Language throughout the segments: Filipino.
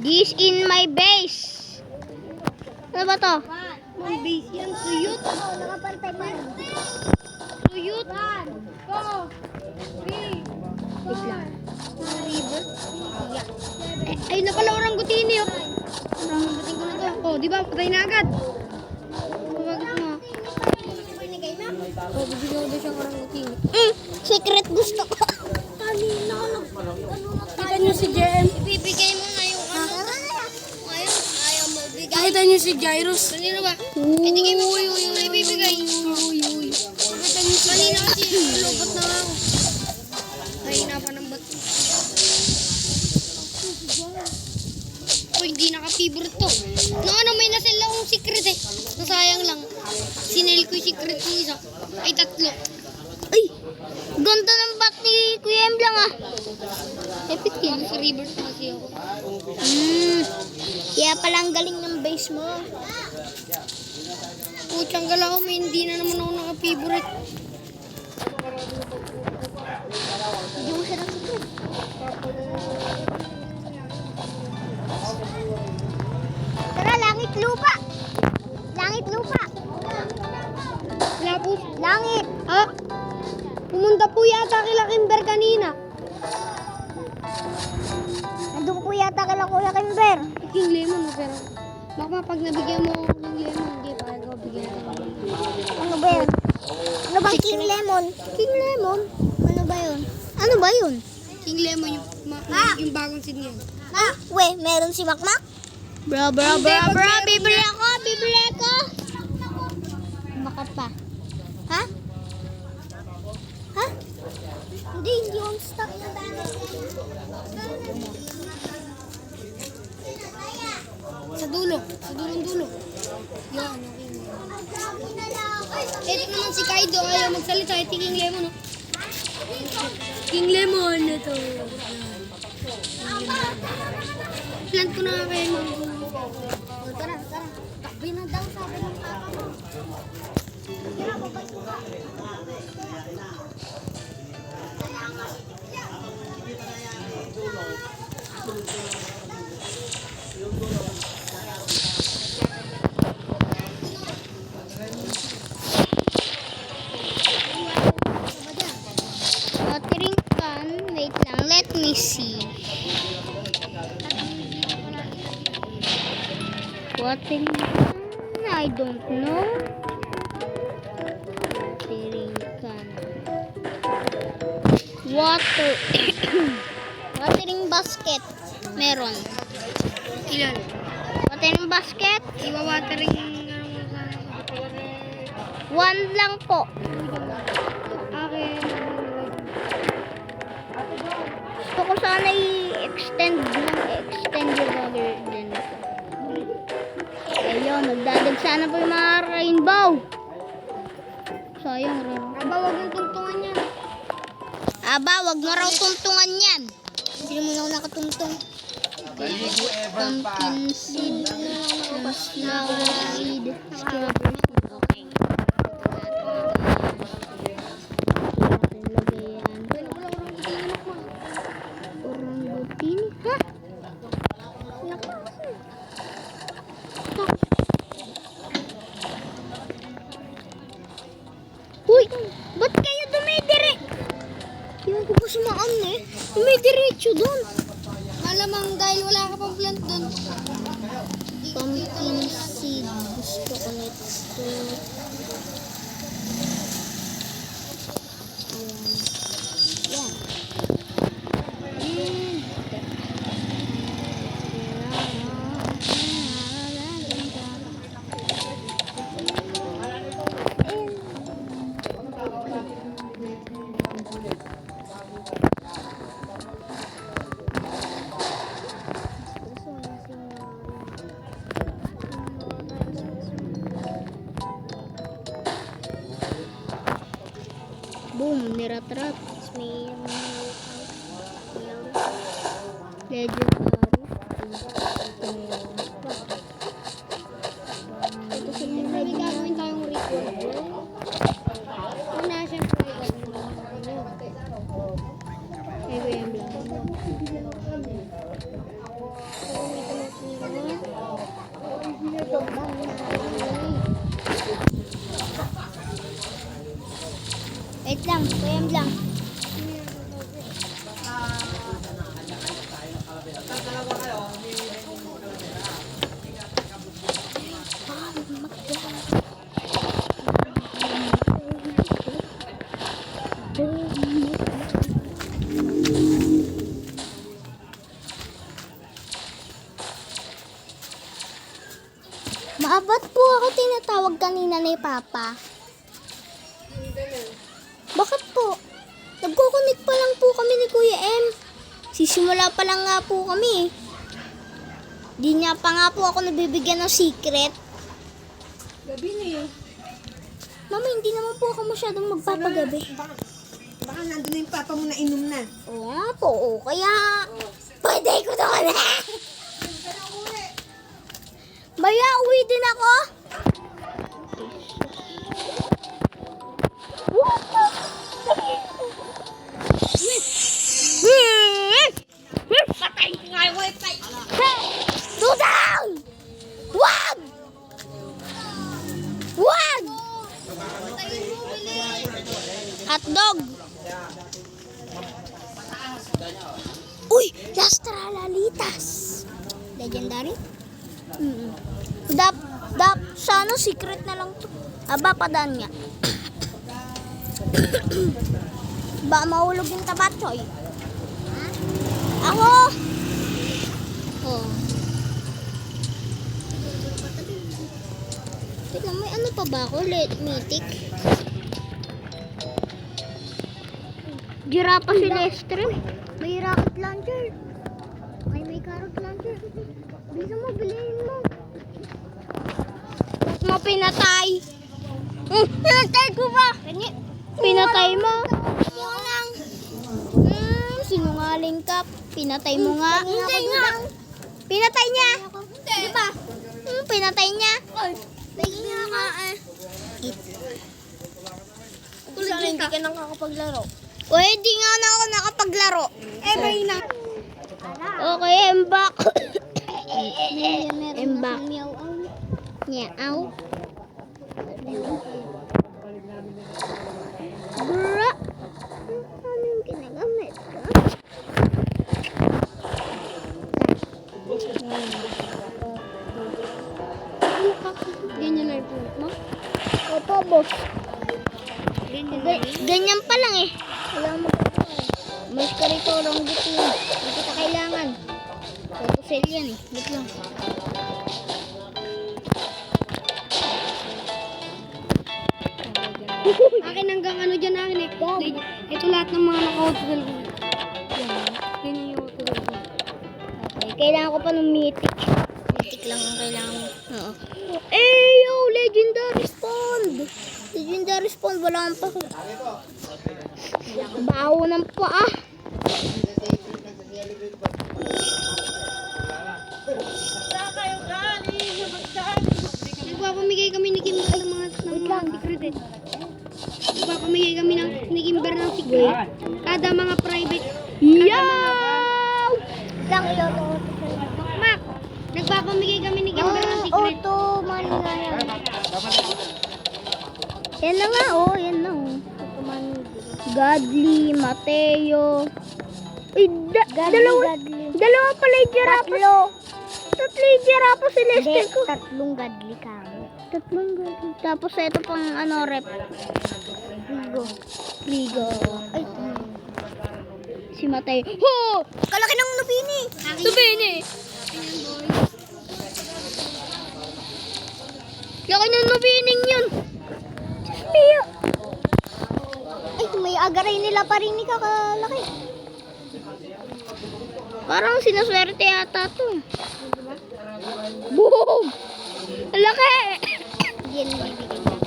This in my base. Ano ba to? May base yan, tuyot. Nakapantay pa. Tuyot. 1, 2, 3. Wait lang. River. Ay, na pala orangutini oh. Orangutini ko na to. Oh, di ba? Patay na agad. Bakit mo? Oh, bibigyan ko doon siyang orangutini. Secret gusto ko. Kanina ka lang. Kita niyo si JM. Ibibigay mo na yung ano. Ayaw, ayaw mo bigay. Nakita niyo si Jairus. Kanina ba? Ibigay mo yung ibibigay. Nakita niyo si Kanina kasi lubot na ako. Mahina pa ng bato. Oh, hindi naka-favorite to. No, ano, may nasell akong secret eh. Nasayang lang. Sinell ko yung secret ko isa. Ay, 3. Ay! Ganda ng bat ni Kuya Emblang ah. Epic yun. Sa river kasi ako. Kaya pala ang galing ng base mo. Putsang gala ko, may hindi na naman ako naka-favorite. Hindi mo siya ng secret. Tara, langit lupa. Langit lupa. Lapos. Langit. Ah? Pumunta po yata kila Kimber kanina. Nandun po yata kila Kuya Kimber. King Lemon mo pero. Baka pag nabigyan mo ako King Lemon, hindi pa ako bigyan ako. Ano ba yun? Ano bang King Lemon? King Lemon? Ano ba yun? Ano ba yun? King Lemon yung, yung bagong seed niya. We, meron si Makmak? Bro, bibili ako, bibili ako. Bakit pa? Ha? Ha? Hindi on stock na dami. Sa dulo. Sa dulong-dulo. Yan. Ito naman si Kaido, ayaw magsalita. Ito King Lemon. King Lemon na to. Plant ko na nga kayo. Tara. Takbi na daw sabi ng papa mo. Watering can. Wait lang, let me see. Watering can? I don't know. Watering can. Water. Watering basket. Meron. Ilan? Watering basket. Iwa-watering One lang po. akin. Gusto ko sana i-extend yung garden. Ayun, nagdadag sana po yung mga rainbow. Sayang rin. Aba, wag mong tungtungan yan. Aba, wag mo raw tungtungan yan. Hindi mo na ako nakatungtong. Pumpkin seed, sunflower seed, strawberry seed. Okay. Lagay yan. Orangutini. Ha? Uy, ba't kayo dumidire? Yung ko pa sumaan eh. Dumidiretso doon. Malamang dahil wala ka pang plant doon. Pumpkin seed. Gusto ko nito. Yan. Boom, nirat-rat. May legendary. Ito sa mga May gagawin tayong ritual. Una siyempre. Ay, ko yan lang. Maabat po ako tinatawag kanina ni Papa. Bakit po? Nagkukunik pa lang po kami ni Kuya M. Sisimula pa lang nga po kami. Di niya pa nga po ako nabibigyan ng secret. Gabi na yun. Mama, hindi naman po ako masyadong magpapagabi. Baka nandun na yung papa mo na inom na. Oo nga po, oo. Kaya, pwede ko doon. Baya, uwi din ako. Patay nga yung wifi. Dudang! Wag! Wag! Hotdog! Uy! Lastra Lalitas! Legendary? Sana secret na lang to. Aba, padaan nga. Ba, mahulog yung tabatsoy. Ako! Oh. Teka, may ano pa ba ako? Mythic? Girapa Silestre. May rocket launcher. Ay, may carrot launcher. Bisa mo, bilhin mo. Ba't mo pinatay? Pinatay ko ba? Pinatay mo? Yung lang. Sinungaling ka. Pinatay mo nga. Hindi nga. Pinatay niya. Di ba? Pinatay niya. Tingnan nga eh. Tulad hindi ka nang kakapaglaro. Uy, di nga na ako nakapaglaro. May na. Okay, I'm back. I'm back. Meow. Bra. Ano yung ginagamit ka? Ganyan na yung mo. Opo, boss. Ganyan. Ganyan pa lang eh. Wala mo pa eh. Mas ka rito, ronggit mo. Hindi kita kailangan. Photo yan eh. Wait lang. Akin hanggang ano dyan akin eh. Ito lahat ng mga naka-hotel ko. Ganyan yung hotel ko. Okay, kailangan ko pa ng mythic. Mythic lang ang kailangan mo. Oo. Yo! Legendary spawn! Legendary spawn, wala kang pa. Bawo ng paa. Nagpapamigay kami ni Kimber ng mga secret eh. Nagpapamigay kami ni Kimber ng secret. Kada mga private. Yaw! Isang ilo to. Mak! Nagpapamigay kami ni Kimber ng secret. Auto, money nga yan. Yan na nga, oh. Yan na, oh. Godly, Mateo. Uy, dalawa pala yung giraffe. Tatlo yung giraffe celeste ko. Tatlong godly ka. Tatlong godly. Tapos ito pang ano, rep. Rigo. Ay, si Mateo. Ho! Kalaki ng nubini. Nubini! Laki ng nubining yun. Pio. Ay, may agaray nila pa rin ni kakalaki. Parang sinaswerte yata to. Boom! Ang laki! Yan ang bibigyan niya.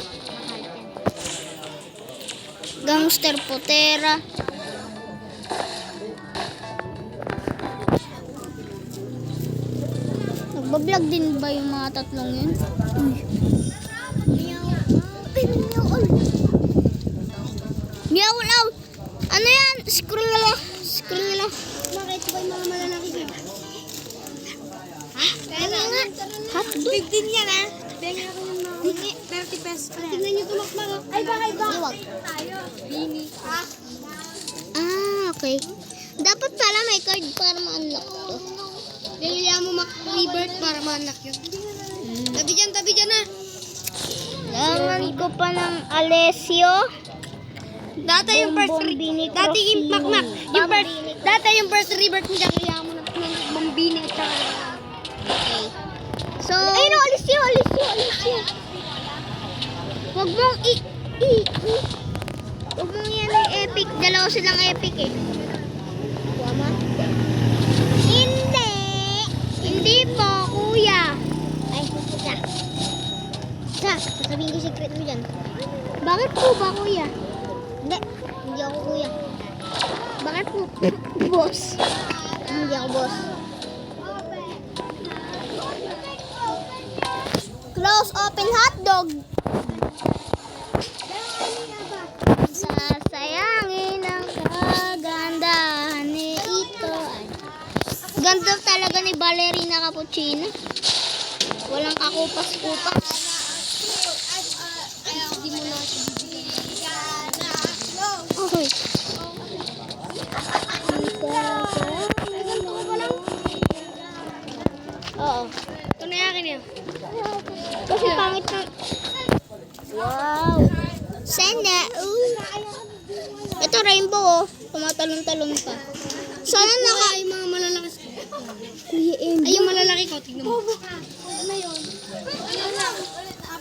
Gangster Potera. Nagbablog din ba yung mga tatlong yun? Meow. Ay, meow out. Meow out. Ano yan? Scroll lang. Scroll lang. Bakit ba yung mga malalaki dyan? Ha? Ano nga? Hotdog. 15 yan ha? Bengi ako yung mga 30 pesos pa. Tingnan nyo tumakbang. Ay ba, ay ba? Iwag. Bini. Ha? Okay. Dapat pala may card para ma-unlock to. Kailangan mo mak-rebirth para ma-unlock yun. Tabi dyan ha. Kailangan ko pa ng Alessio. Data yung first Bombini dati yung Crossing. makmak. Yung first, data yung first rebirth mo dyan. Kailangan mo ng bombini at saka. Okay. So, ayun o, Alessio. siya. Huwag mong huwag mong yan ang epic. Dalawa silang epic eh. Kuha mo? Hindi! Hindi po, kuya. Ay, isa. Isa, sasabihin ko secret mo dyan. Bakit po ba, kuya? Hindi ako kuya. Bakit po, boss? Hindi ako boss. Close, open, hotdog. Sasayangin ang kagandahan ni ito. Ganda talaga ni Ballerina Cappuccino. Walang kakupas-kupas. Hindi mo na siya Okay. Oo. Ito na yakin yan. Kasi pangit na. Wow. Sana. Ito rainbow oh. Tumatalon-talon pa. Sana naka... Ay, mga malalaki. Kuya M. Ay, yung malalaki ko. Tignan mo.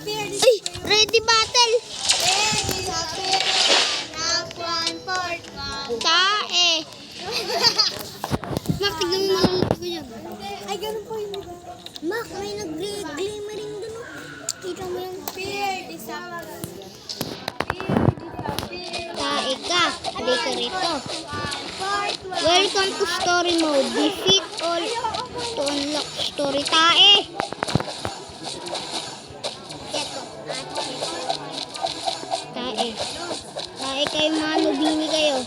Ay, ready battle. Tae. Mak, tignan mo malalaki ko yan. Ay, ganun po yun. Mak, may nag-glimmering dun. Kita mo yung tae ka. Halika rito. Welcome to story mode. Defeat all to unlock story. Tae. Tae. Tae kayo mga lubini kayo.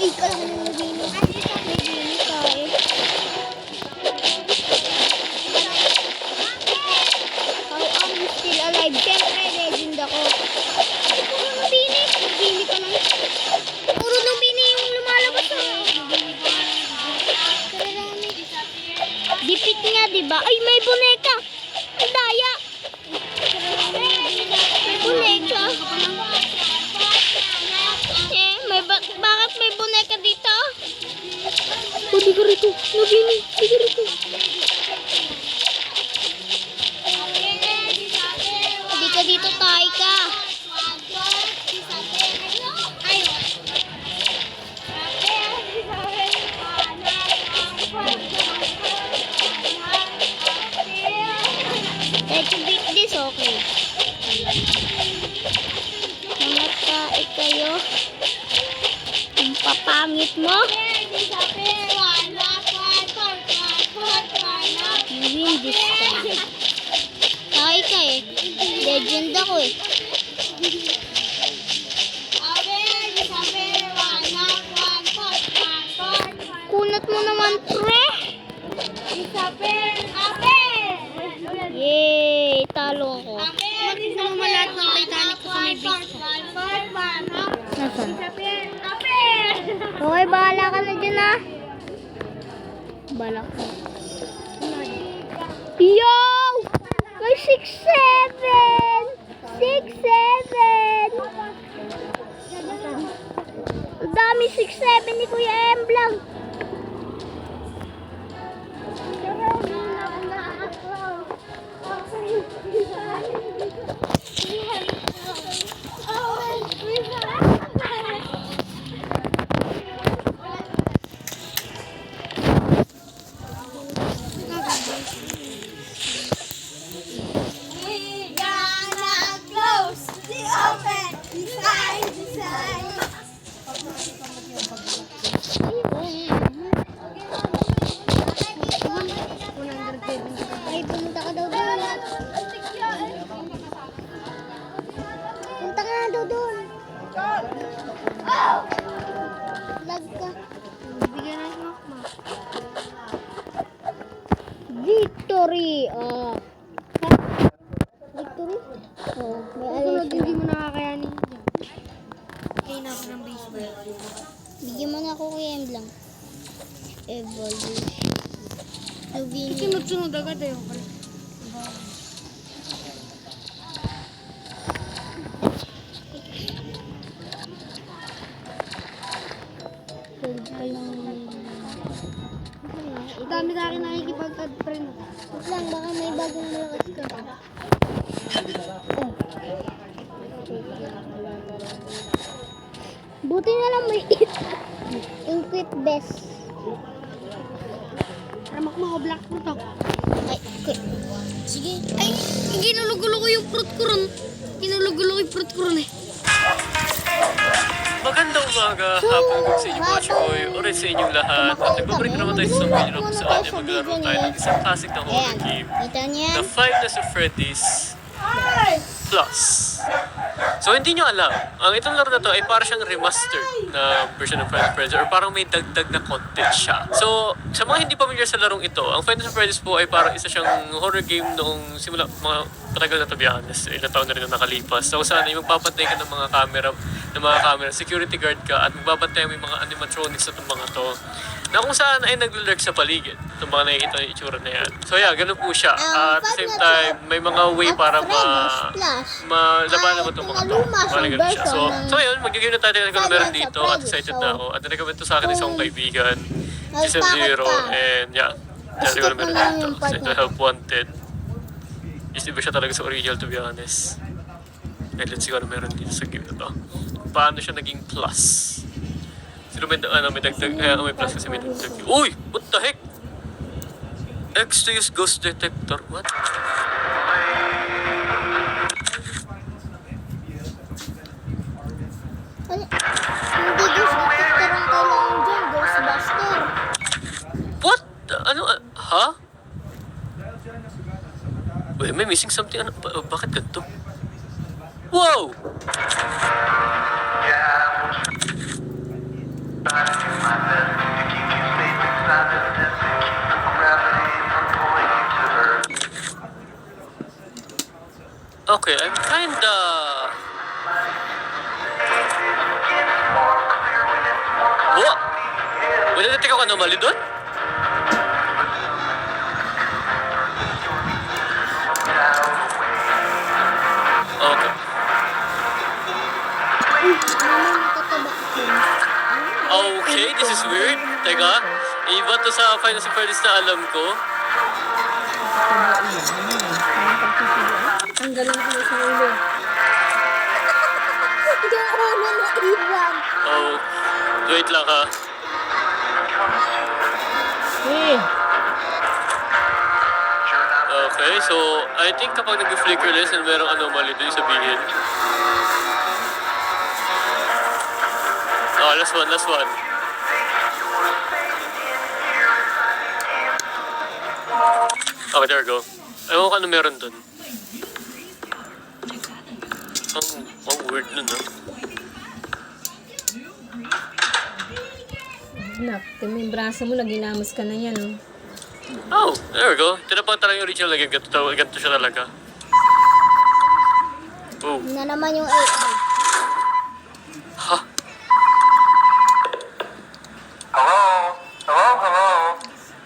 Ikaw na ng lubini. Lubini tae. How am you still alive? Siyempre, legend ako. Puro lubini. Lubini pa lang. Puro lubini yung lumalabas na. Dipit nga, diba? Ay, may boneka. Ang daya. May boneka. Bakit may boneka dito? O, di ka rito. Lubini. Di ka rito. Di ka dito, tayo ka. Try to beat this, okay? Mga tae kayo. Ang papangit mo. You win this time. Tae ka eh. Legend ako eh. Kunat mo naman, pre. Yay! Talo ako. Mak, tignan mo lahat ng Titanic ko sa may beach. Nasaan? Okay, bahala ka na dyan ah. Bahala ka. Yo! May 6-7! 6-7! Ang dami 6-7 ni Kuya Emblang. Ay, pumunta ka daw doon. Punta ka daw doon. Lag ka. Bigyan na yung Mak. Victory! Oh. Ha? Victory? Oh, may Sunod, alis. hindi mo nakakayanin dyan. Kaya na ako ng baseball. Bigyan mo na ako kay Emblang. Evolution. Lubini. Sunod-sunod agad eh. Hold pa lang. Dami sa akin nakikipag-add friend. Wait lang, baka may bagong malakas ka. Buti na lang may inquit best. Ramak mo, black mo to. Ay, quit. Sige. Ay, ginulugulo ko yung fruit ko ron. Ginulugulo ko yung fruit ko ron eh. Magandang umaga, hapon sa inyong mga choy, oras sa inyong lahat. At nagbabalik naman tayo sa isang video na kung saan ay maglaro tayo ng isang classic na horror Ayan, game kita niyo yan? na Five Nights at Freddy's Plus. So hindi nyo alam, ang itong laro na to ay parang siyang remastered na version ng Five Nights at Freddy's or parang may dagdag na content siya. So sa mga hindi familiar sa larong ito, ang Five Nights at Freddy's po ay parang isa siyang horror game noong simula mga patagal na to be honest. Ilang taon na rin na nakalipas. So saan ay magpapantay ka ng mga camera, security guard ka at magbabantay mo yung mga animatronics na itong mga to na kung saan ay naglalurk sa paligid itong mga nakikita yung itsura na yan. So yeah, ganun po siya. At the same time, may mga way para malabanan mo itong mga to. Parang ganun siya. So yun, mag-game na tayo ng kung meron dito at excited na ako. At nag-recommend to sa akin isang kaibigan, Jason Zero, and yeah, dahil ko na meron dito. So ito, Help Wanted. Is iba siya talaga sa original to be honest. Okay, let's see kung ano meron dito sa game na to. Paano siya naging plus? Sino may dagdag, may plus kasi may dagdag. Uy! What the heck? X to use ghost detector. What? Hindi Ghost Detector ang kailangan dyan, Ghostbuster. What? Ano? Ha? Wait, may missing something. Ano? Bakit ganito? Wow! Okay, I'm kinda... What? Wala na tika ko anomaly doon? Okay. Okay, this is weird. Teka, iba to sa Final Fantasy na alam ko. Ang galing ko sa ulo. Yung ulo na ibang. Oh, wait lang ha. Okay, so I think kapag nag-flicker less and merong anomaly doon sabihin. Oh, last one. Okay, there we go. Ewan ko ano meron doon. Ang weird nun, ha? Nak, yung braso mo, naginamas ka na yan, oh. Oh, there we go. Ito na pang talagang yung original. Ganito siya talaga. Oh. Na naman yung AI. Ha? Hello.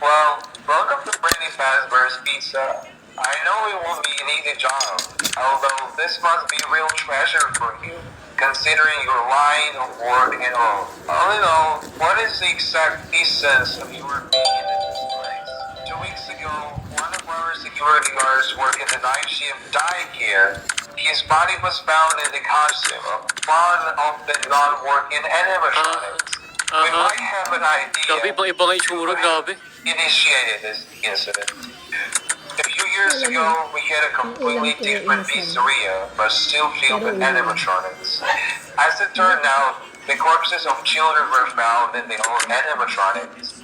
Well, welcome to Freddy Fazbear's Pizza. I know it won't be an easy job, although this must be a real treasure for you, considering your line of work and all. All in all, what is the exact essence of your being in this place? 2 weeks ago, one of our security guards working the night shift died here. His body was found in the costume of one of the non-working animatronics. We might have an Grabe, idea ibang itsura, grabe. initiated this incident. A few years ago, we had a completely different pizzeria, but still filled with animatronics. As it turned out, the corpses of children were found in the old animatronics.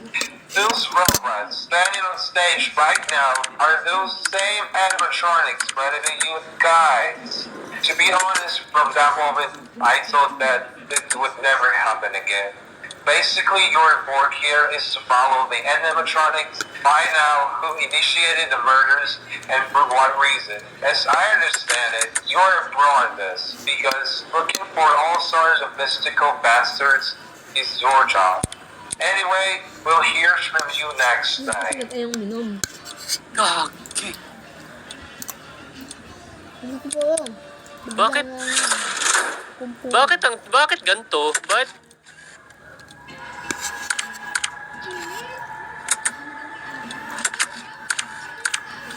Those robots standing on stage right now are those same animatronics, but in the youth guys. To be honest, from that moment, I thought that this would never happen again. Basically, your work here is to follow the animatronics, find out who initiated the murders, and for what reason. As I understand it, you're a pro in this, because looking for all sorts of mystical bastards is your job. Anyway, we'll hear from you next time. Bakit ayong minom? Kaki. Hindi ko po yun. Bakit ganito?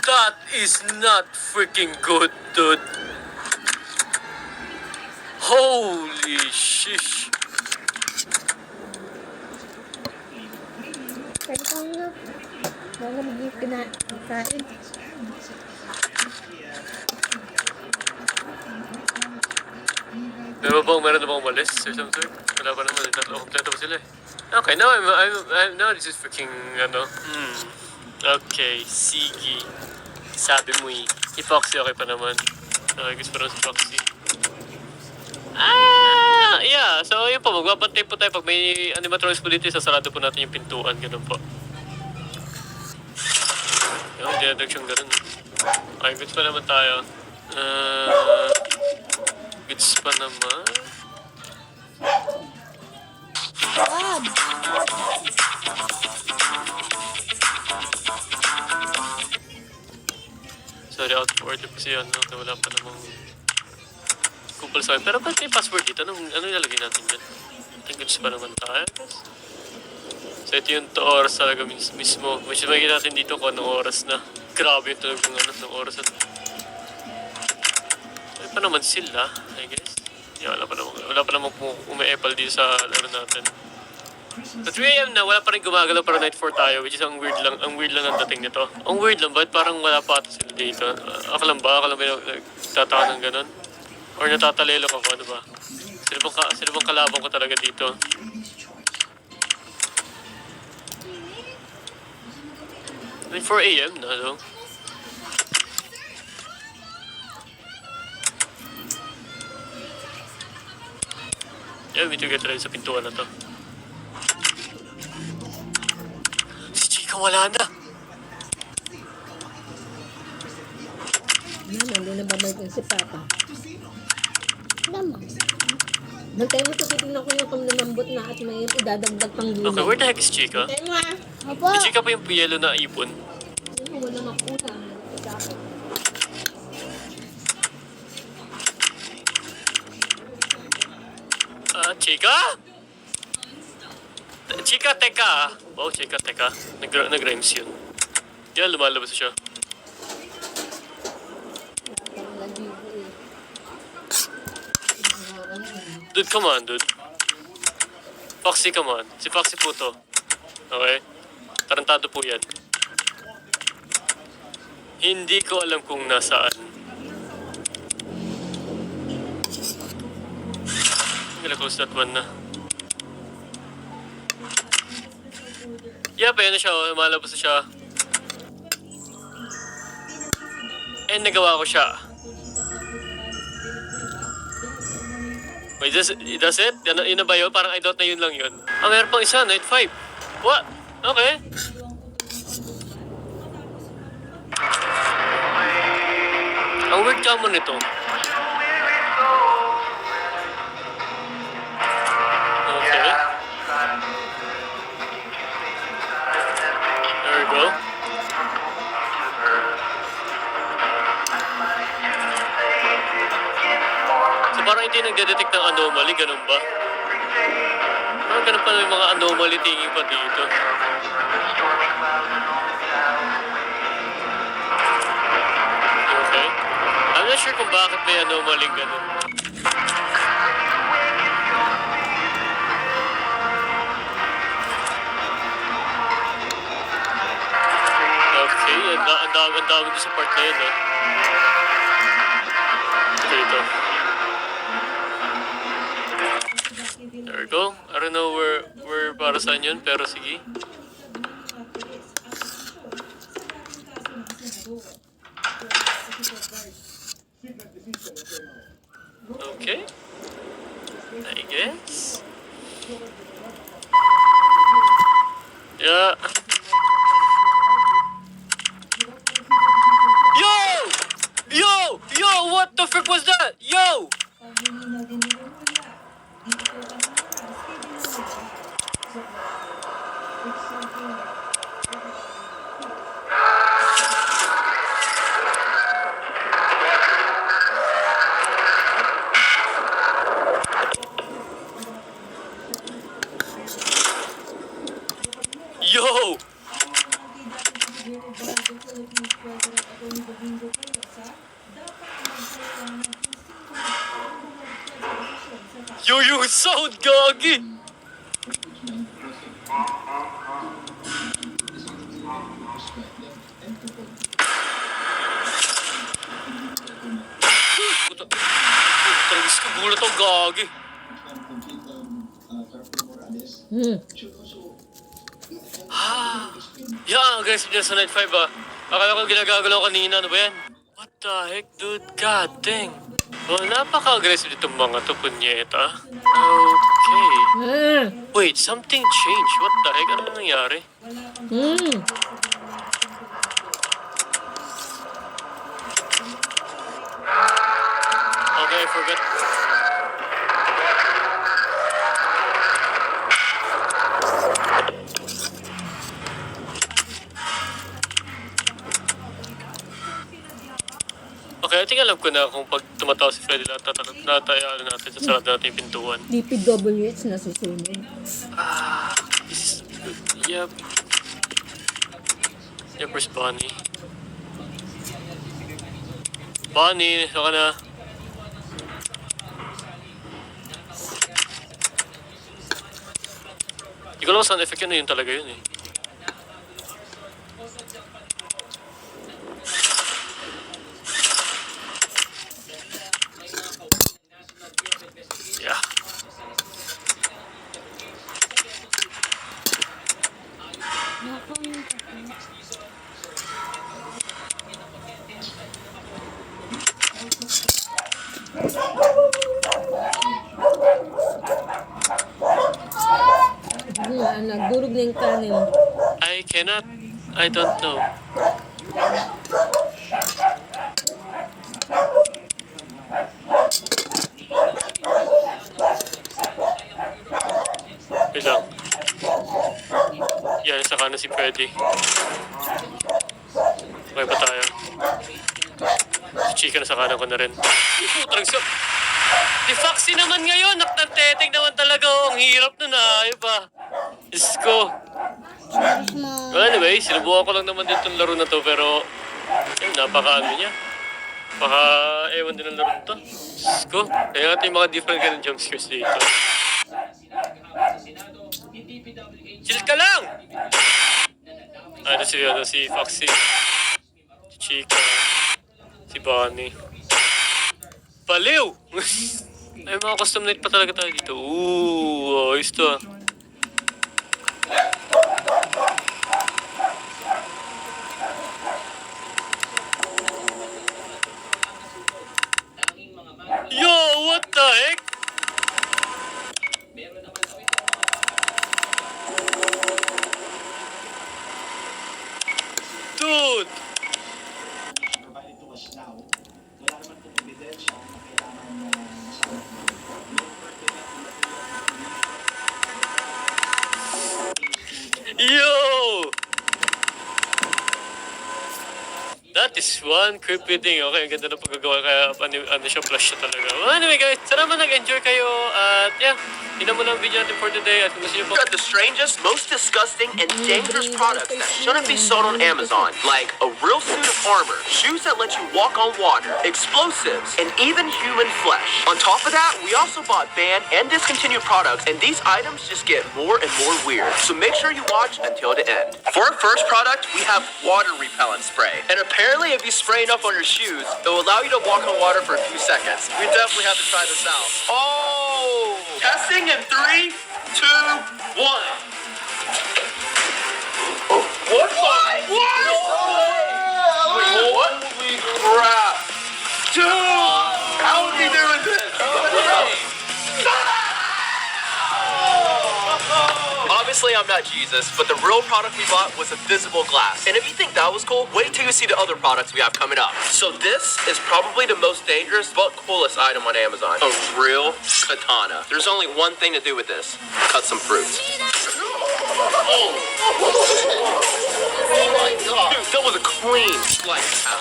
That is not freaking good, dude. Holy shish. Pwede kang nga. Mga mag-gift ka na sa akin. Meron na bang umalis or some sort? Wala pa naman, tatlo kompleto pa sila eh. Okay, now this is freaking, Okay, sige. Sabi mo eh. Si Foxy okay pa naman. Okay, gusto pa naman si Foxy. Yeah. So, yun po. Magbabantay po tayo. Pag may animatronics po dito, sasarado po natin yung pintuan. Ganun po. Yung dinadag siyang ganun. Okay, goods pa naman tayo. Goods pa naman. Sorry, out of order kasi yun. No? Wala pa namang compulsory. Pero ba't may password dito? Ano ilalagay natin dyan? I think goods pa naman tayo. So ito yung oras talaga mismo. Which is makikita natin dito kung anong oras na. Grabe yung talagang ng oras na. Ay pa naman sila, I guess. Yeah, wala pa namang umi-apple dito sa laro natin. Sa 3 AM na, wala pa rin gumagalaw para night 4 tayo, which is ang weird lang ang dating nito. Ang weird lang, bakit parang wala pa ata sila dito? Ako lang ba nagtataka ng ganun? Or natatalelo ako, ano ba? Sino bang kalaban ko talaga dito? Ay, 4 AM na, no? Yeah, we need to get ready sa pintuan na to. Si Chika wala na! Nandun na babalik yung si Papa. Naman. Bantay mo sa titignan ko yung kung namambot na at may idadagdag pang gulay. Okay, where the heck is Chika? Bantay mo ah. Opo. Si Chika pa yung yellow na ipon. Ano, wala makulang. Chika? Chika, teka! Wow, Chika, teka. Nag-rhymes yun. Yan, lumalabas siya. Dude, come on, dude. Foxy, come on. Si Foxy po to. Okay? Tarantado po yan. Hindi ko alam kung nasaan. I'm gonna close that one na. Yep, ayan na siya. Malabas na siya. And nagawa ko siya. Wait, does it? Yun na ba yun? Parang I thought na yun lang yun. Meron pang isa, night 5. What? Okay. Ang weird common nito. Okay. There we go. So parang hindi nagdedetect ng anomaly, ganun ba? Parang ganun pa yung mga anomaly tingin pa dito. Okay. I'm not sure kung bakit may anomaly ganun. Okay, ang dami ko sa part na yun, Okay, ito. There we go. I don't know where para saan yun, pero sige. Okay. I guess. Yeah. Yo! What the frick was that? Yo! Yo! yung sound, gagi! Tragis ko, gulat ang gagi. Yeah, guys, dyan sa Night 5 ah. Akala ko ginagagalaw kanina, ano ba yan? What the heck, dude? God dang. Well, napaka-aggressive itong mga to, punyeta. Okay. Wait, something changed. What the heck? Ano nangyari? Okay, I forgot. Okay, I think alam ko na kung pag tumatawa si Freddy natayaan natin, sasarado natin yung pintuan. DPWH na susunod. This is good. Yep. Yep, where's Bonnie? Bonnie, saka na. Hindi ko lang sound effect yun talaga yun eh. Yeah. Nagdurog na yung kanin. I don't know. Wait lang. Yan, saka na si Freddy. Okay pa tayo. Si Chica na sa kanan ko na rin. Tragso. Si Foxy naman ngayon, naktanteteng naman talaga. Ang hirap na na. Ayun pa. Diyos ko. Well, anyway, sinubukan ko lang naman din itong laro na to, pero ayun, napaka-ano niya. Ewan din ang laro nito. Diyos ko. Kaya natin yung mga different kind of jumpscares dito. Chill ka lang! Si Foxy. Si Chica. Si Bonnie. Baliw! Ay, mga custom night pa talaga tayo dito. Ooh, ayos to ah. Yo, what the heck? Dude! Yo! That is one creepy thing. Okay, ang ganda na paggagawa kaya ano siya, flash siya talaga. Well, anyway guys, sana man nag-enjoy kayo at yeah, yun na muna ang video natin for today at kung gusto nyo po. Got the strangest, most disgusting, and dangerous products that shouldn't be sold on Amazon, like a real suit of armor, shoes that let you walk on water, explosives, and even human flesh. On top of that, we also bought banned and discontinued products, and these items just get more and more weird. So make sure you watch until the end. For our first product, we have water repellent spray. And apparently, if you spray enough on your shoes, it will allow you to walk on water for a few seconds. We definitely have to try this out. Oh! Testing in 3, 2, 1. What? What? What? Holy crap! Dude! How are we doing this? Obviously, I'm not Jesus, but the real product we bought was a visible glass. And if you think that was cool, wait till you see the other products we have coming up. So this is probably the most dangerous but coolest item on Amazon. A real katana. There's only one thing to do with this. Cut some fruit. Oh my god. Dude, that was a clean slice out.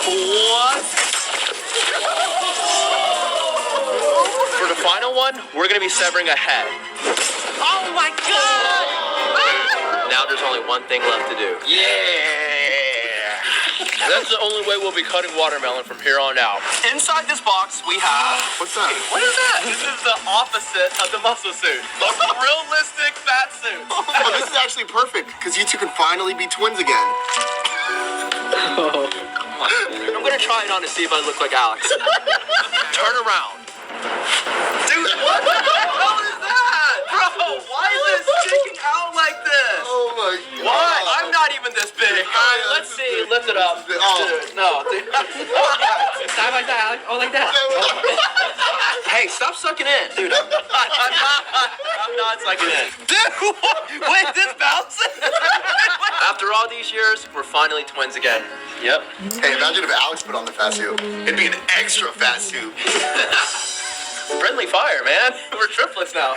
What? For the final one, we're gonna be severing a head. Oh my god! Now there's only one thing left to do. Yeah! That's the only way we'll be cutting watermelon from here on out. Inside this box, we have... What's that? What is that? This is the opposite of the muscle suit. The realistic fat suit. Oh, this is actually perfect because you two can finally be twins again. I'm gonna try it on to see if I look like Alex. Turn around. Dude, what the hell is that? Bro, why is it sticking out like this? Oh my god. Why? I'm not even this big. Alright, let's see. Lift it up. Oh. Dude, no. Dude. Side by side, Alex. Oh, like that. Hey, stop sucking in. Dude, I'm not sucking in. Dude, wait, this bouncing? After all these years, we're finally twins again. Yep. Hey, imagine if Alex put on the fat suit. It'd be an extra fat suit. Friendly fire, man. We're triplets now.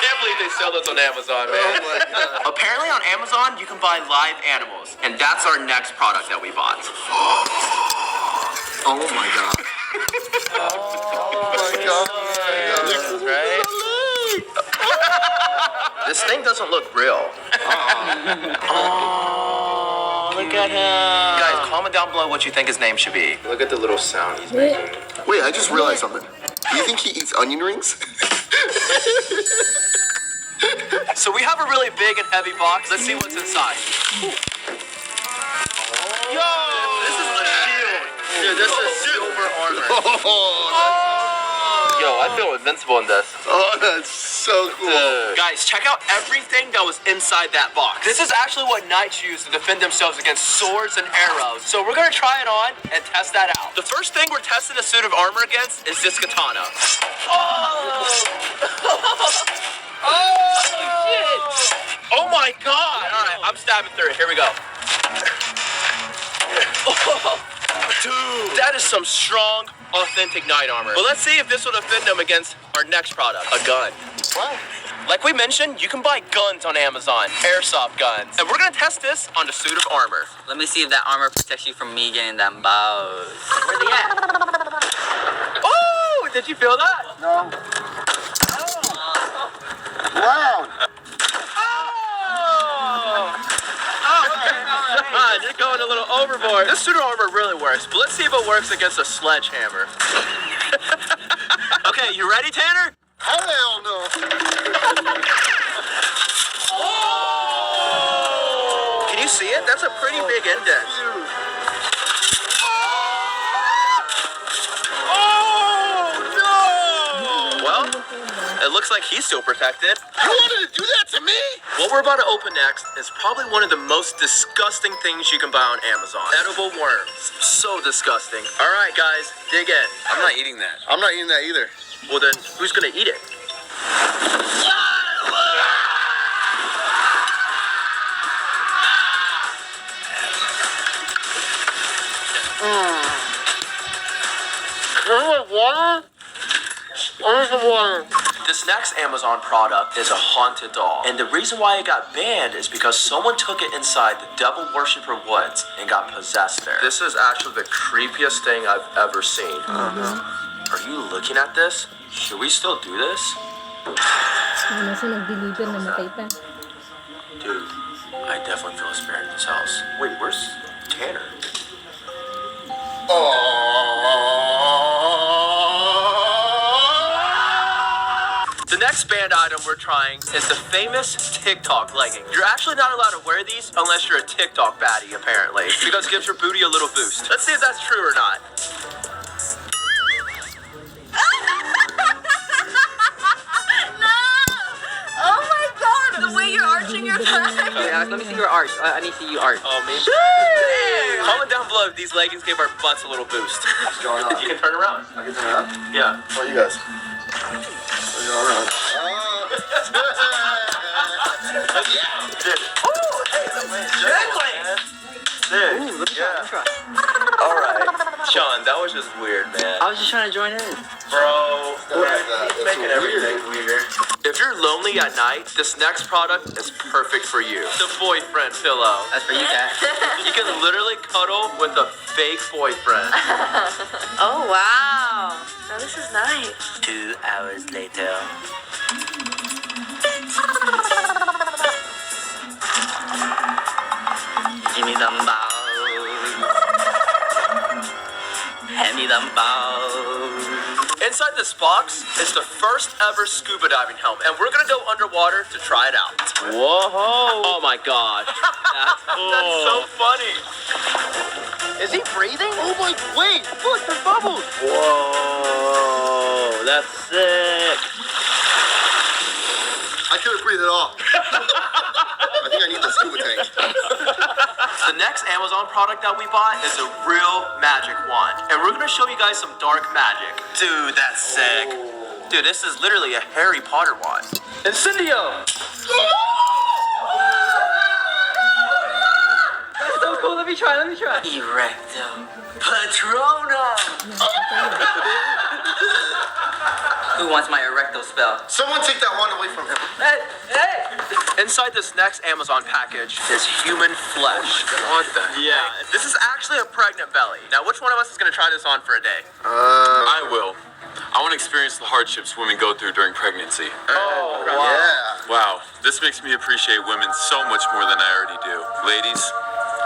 Can't believe they sell those on Amazon, man. Oh my god. Apparently on Amazon, you can buy live animals. And that's our next product that we bought. Oh my god. Oh my god. Right? This thing doesn't look real. Oh, look at him. Guys, comment down below what you think his name should be. Look at the little sound he's making. Wait, I just realized something. Do you think he eats onion rings? So we have a really big and heavy box. Let's see what's inside. Yo! This is a shield. Dude, this is silver armor. Yo, I feel invincible in this. Oh, that's so cool. Guys, check out everything that was inside that box. This is actually what knights use to defend themselves against swords and arrows. So we're gonna try it on and test that out. The first thing we're testing a suit of armor against is this katana. Oh! Oh, shit! Oh my god! Alright, I'm stabbing through it. Here we go. Oh, dude, that is some strong, authentic knight armor. But let's see if this will defend them against our next product, a gun. What? Like we mentioned, you can buy guns on Amazon, airsoft guns. And we're gonna test this on the suit of armor. Let me see if that armor protects you from me getting them bows. Where's he at? Oh, did you feel that? No. Wow. You're going a little overboard. This suit of armor really works, but let's see if it works against a sledgehammer. Okay, you ready, Tanner? Hell no. Can you see it? That's a pretty big indent. Oh, no! Well, it looks like he's still protected. You wanted to do that to me? What we're about to open next is probably one of the most disgusting things you can buy on Amazon. Edible worms. So disgusting. All right, guys, dig in. I'm not eating that. I'm not eating that either. Well, then, who's gonna eat it? This next Amazon product is a haunted doll. And the reason why it got banned is because someone took it inside the Devil Worshipper Woods and got possessed there. This is actually the creepiest thing I've ever seen. Are you looking at this? Should we still do this? Ano siya nag-deliver, namatay pa. Dude, I definitely feel a spirit in this house. Wait, where's Tanner? The next band item we're trying is the famous TikTok legging. You're actually not allowed to wear these unless you're a TikTok baddie, apparently, because it gives your booty a little boost. Let's see if that's true or not. Oh my god, the way you're arching your back. Alex, let me see your art. I need to see you art. Oh, me? Comment down below if these leggings gave our butts a little boost. What's going on? You can turn around. I can turn around? Yeah. What are you guys? What's going on? Dude. Oh, hey, dude, yeah. All right. Sean, that was just weird, man. I was just trying to join in. Bro, That's making everything weird. If you're lonely at night, this next product is perfect for you. The boyfriend pillow. That's for you, Kat. You can literally cuddle with a fake boyfriend. Oh wow. Now this is nice. 2 hours later. Hand me them bows. Inside this box is the first ever scuba diving helmet, and we're gonna go underwater to try it out. Whoa! Oh my gosh. That's cool. That's so funny. Is he breathing? Oh my, wait, look, there's bubbles. Whoa! That's sick. I couldn't breathe at all. I think I need the scuba tank. The next Amazon product that we bought is a real magic wand, and we're gonna show you guys some dark magic. Dude, that's sick. Dude, this is literally a Harry Potter wand. Incendio! That's so cool. Let me try. Erectum Patronum. Who wants my erecto spell? Someone take that wand away from him. Hey! Inside this next Amazon package is human flesh. What the? Yeah, this is actually a pregnant belly. Now, which one of us is gonna try this on for a day? I will. I want to experience the hardships women go through during pregnancy. Oh, Yeah. Wow, this makes me appreciate women so much more than I already do. Ladies,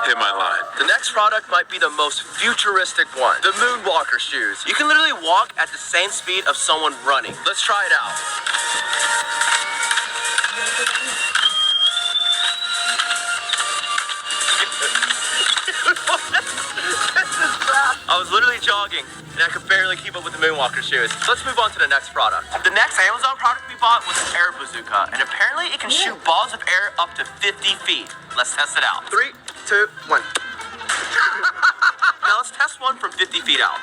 hit my line. The next product might be the most futuristic one. The Moonwalker shoes. You can literally walk at the same speed of someone running. Let's try it out. I was literally jogging and I could barely keep up with the Moonwalker shoes. Let's move on to the next product. The next Amazon product we bought was an air bazooka, and apparently it can shoot balls of air up to 50 feet. Let's test it out. 3, 2, 1. Now let's test one from 50 feet out.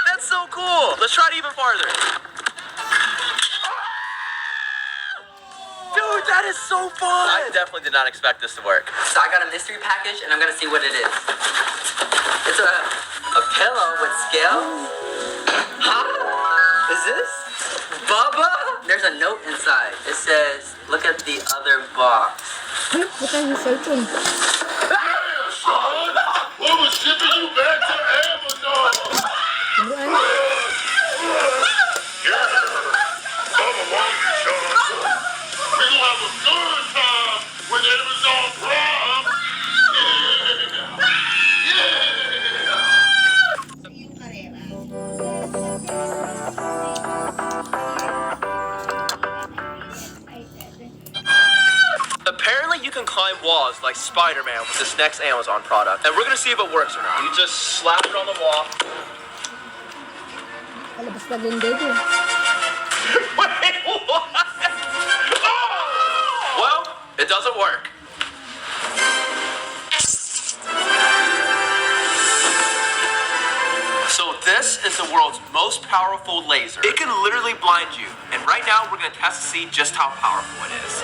That's so cool. Let's try it even farther. Dude, that is so fun! I definitely did not expect this to work. So I got a mystery package, and I'm gonna see what it is. It's a pillow with scales. Huh? Is this Bubba? There's a note inside. It says, "Look at the other box." What are you searching? We were shipping you back to Amazon. We're gonna have a good time with Amazon Prime. Apparently you can climb walls like Spider-Man with this next Amazon product. And we're gonna see if it works or not. You just slap it on the wall. Palabas na din dito. Wait, what? Well, it doesn't work. So this is the world's most powerful laser. It can literally blind you. And right now we're gonna test to see just how powerful it is.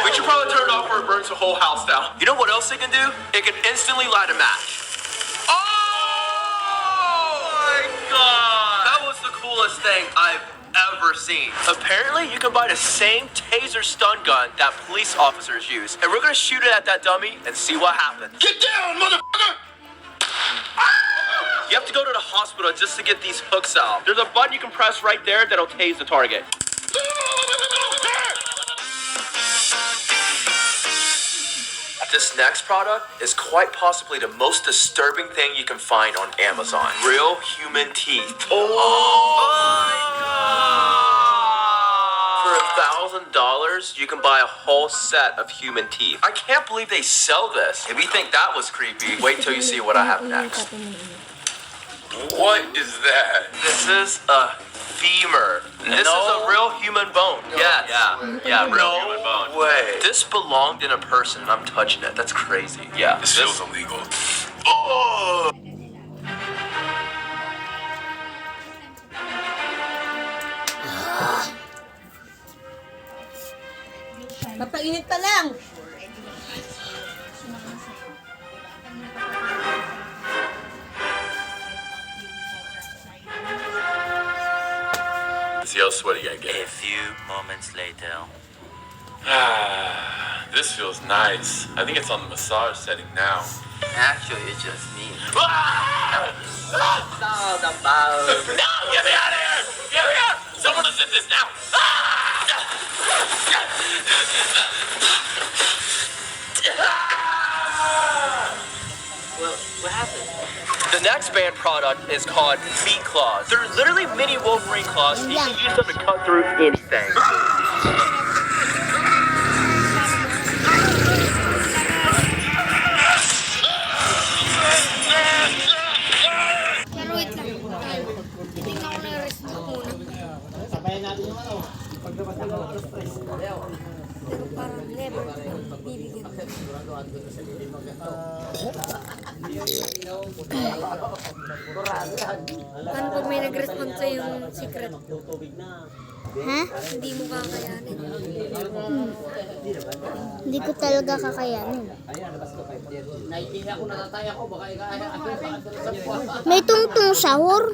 We should probably turn it off or it burns the whole house down. You know what else it can do? It can instantly light a match. Oh my god! That was the coolest thing I've ever seen. Apparently, you can buy the same taser stun gun that police officers use. And we're gonna shoot it at that dummy and see what happens. Get down, motherfucker! You have to go to the hospital just to get these hooks out. There's a button you can press right there that'll tase the target. This next product is quite possibly the most disturbing thing you can find on Amazon. Real human teeth. Oh my god! For $1,000, you can buy a whole set of human teeth. I can't believe they sell this. If you think that was creepy, wait till you see what I have next. What is that? This is a femur. This is a real human bone. Yes. Yeah, real human bone. Way. This belonged in a person and I'm touching it. That's crazy. Yeah. This feels illegal. Oh! Papainit pa lang. See how sweaty I get. A few moments later. This feels nice. I think it's on the massage setting now. Actually, it's just me. Ah! Oh, the bow. No! Get me out of here! Get me out! Someone assist this now! Well, what happened? The next banned product is called Meat Claws. They're literally mini Wolverine claws. You can use them to cut through anything. Pero wait lang. Tingnan ko na yung rest muna. Pero parang never bibigyan. Paano pag may nag-respond sa yung secret? Ha? Hindi mo kakayanin. Hindi ko talaga kakayanin. May tungtong sahur.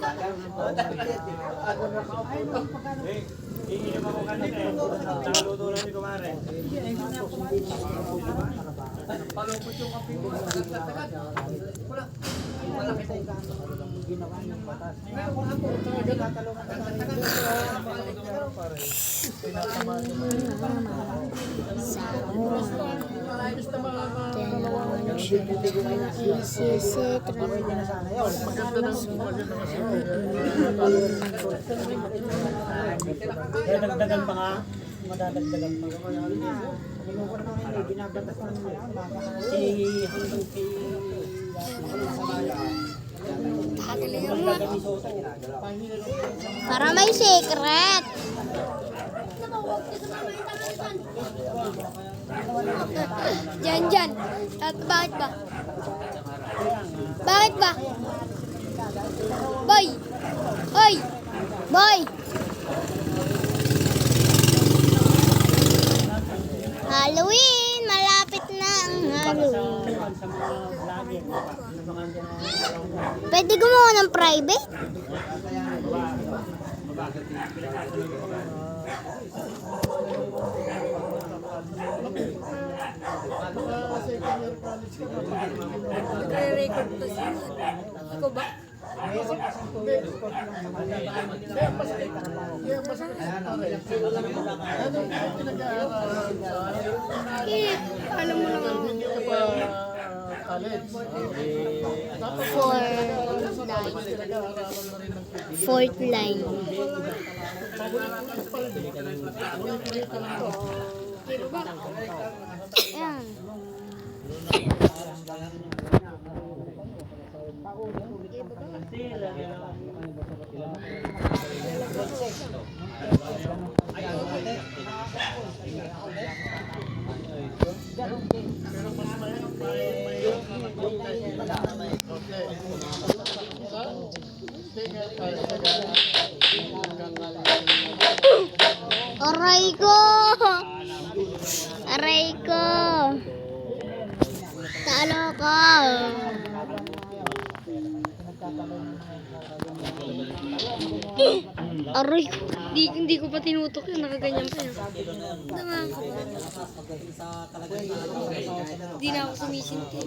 Dagdagan pa nga. Madadagdagan pa. Binabatas na naman. Hanggang Kagalingan mo. Para may secret. Diyan. Bakit ba? Bakit ba? Boy! Oy! Boy! Halloween! Malapit na ang Halloween. Pwede gumawa ng private? Nagre-record to siya. Ikaw ba? Alam mo lang ako. Fourth line. Di ba? Ayan. Aray ko! Aray ko! Talo ko! Aray ko! Hindi ko pa tinutok yun. Nakaganyan pa yun. Naman ka ba? Hindi na ako sumisinti.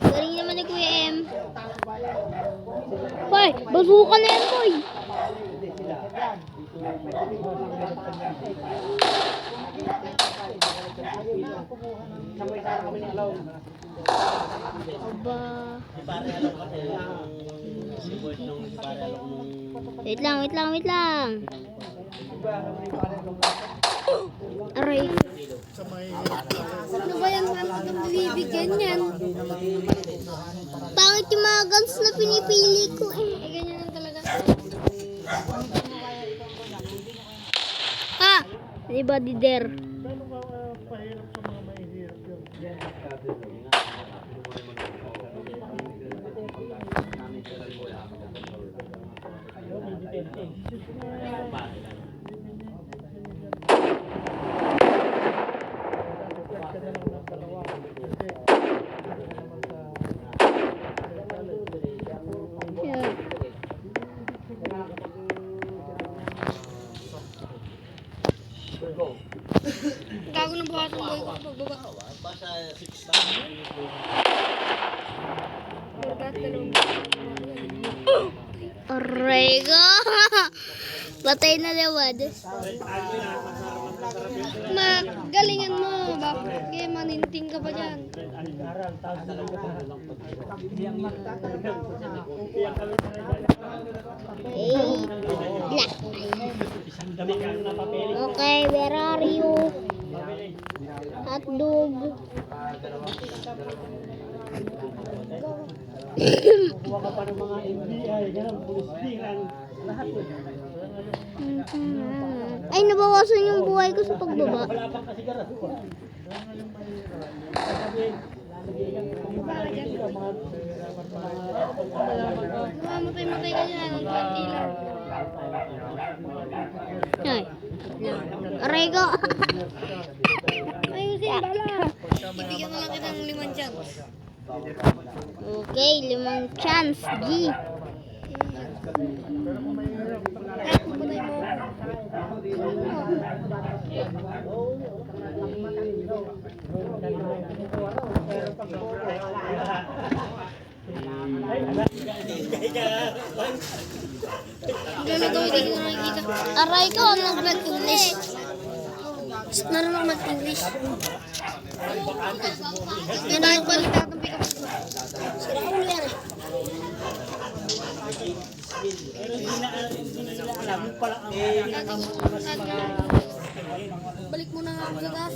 Galing naman ni Kuya M. Hoy! Basuka na yan, boy! Aba. Wait lang. Aray. Ano ba yan? Saan ka bibigyan yan? Pangit yung mga guns na pinipili ko eh. Ganyan lang talaga. Ha? Di ba, Dider? Gago na buhat ang boy ko pagbaba. Aray ko. Patay na naman. Magalingan mo. Bakit kaya maninting ka pa dyan? Okay, where are you? Hotdog. Kuha ka pa ng mga NBI, ganun, pulis bilang, lahat yun. Ay, nabawasan yung buhay ko sa pagbaba. Wala pang kasigaraduhan. Mamatay-matay ka dyan. Ang konti lang. Ay. Aray ko. Ayusin bala. Ibigyan na lang kita ng 5 chance. Okay, 5 chance. G. Kahit pumatay mo. Gano'n hindi ko nakikita. Aray ko, nag-English. Naroon ako mag-English. Yan na yung balikat ng pick-up. Sira ulo yan eh. Balik mo na nga ako sa gas.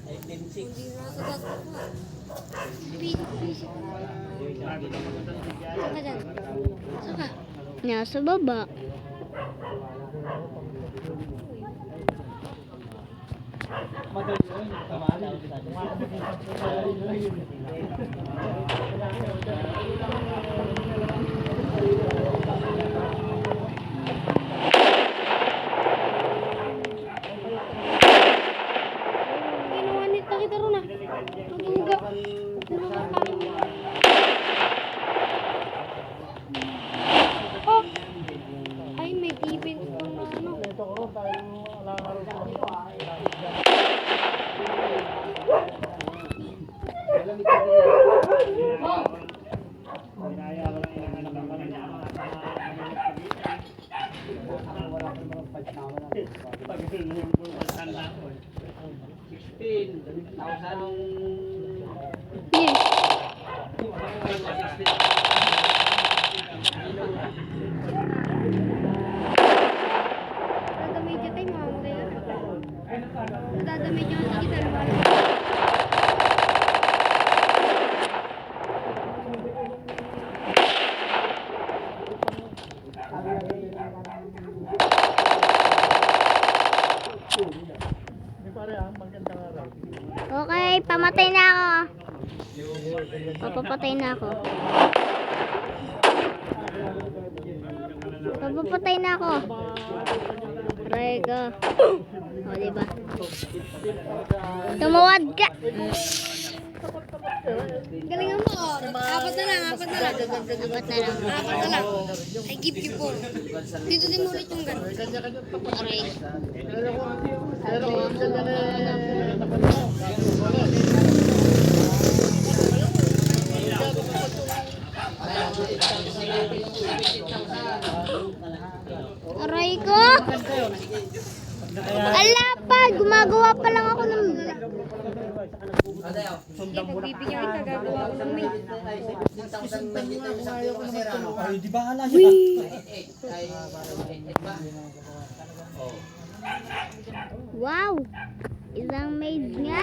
Hindi na sa gas. Saan ka dyan? Saan ka? Nasa baba. Kinuwanit na kita ron ah. Tutuga. Oh! Ay, may defense pang na ano. Dadamay dyan tayo, mamamatay ka. Dadamay dyan sa kita. Okay, pamatay na ako. Papapatay na ako. Papapatay na ako. Aray ko. O, diba? Tumawad ka. Galingan mo. Apat na lang. Apat na lang. Apat na lang. I give you 4. Dito din mo ulit yung gan. Aray. Aray ko. Ala pa, gumagawa pa lang ako ng... Sige, pagbibigyan kita, gagawa ko ng maid. Ay, di ba hala siya? Wow! Isang maid nga.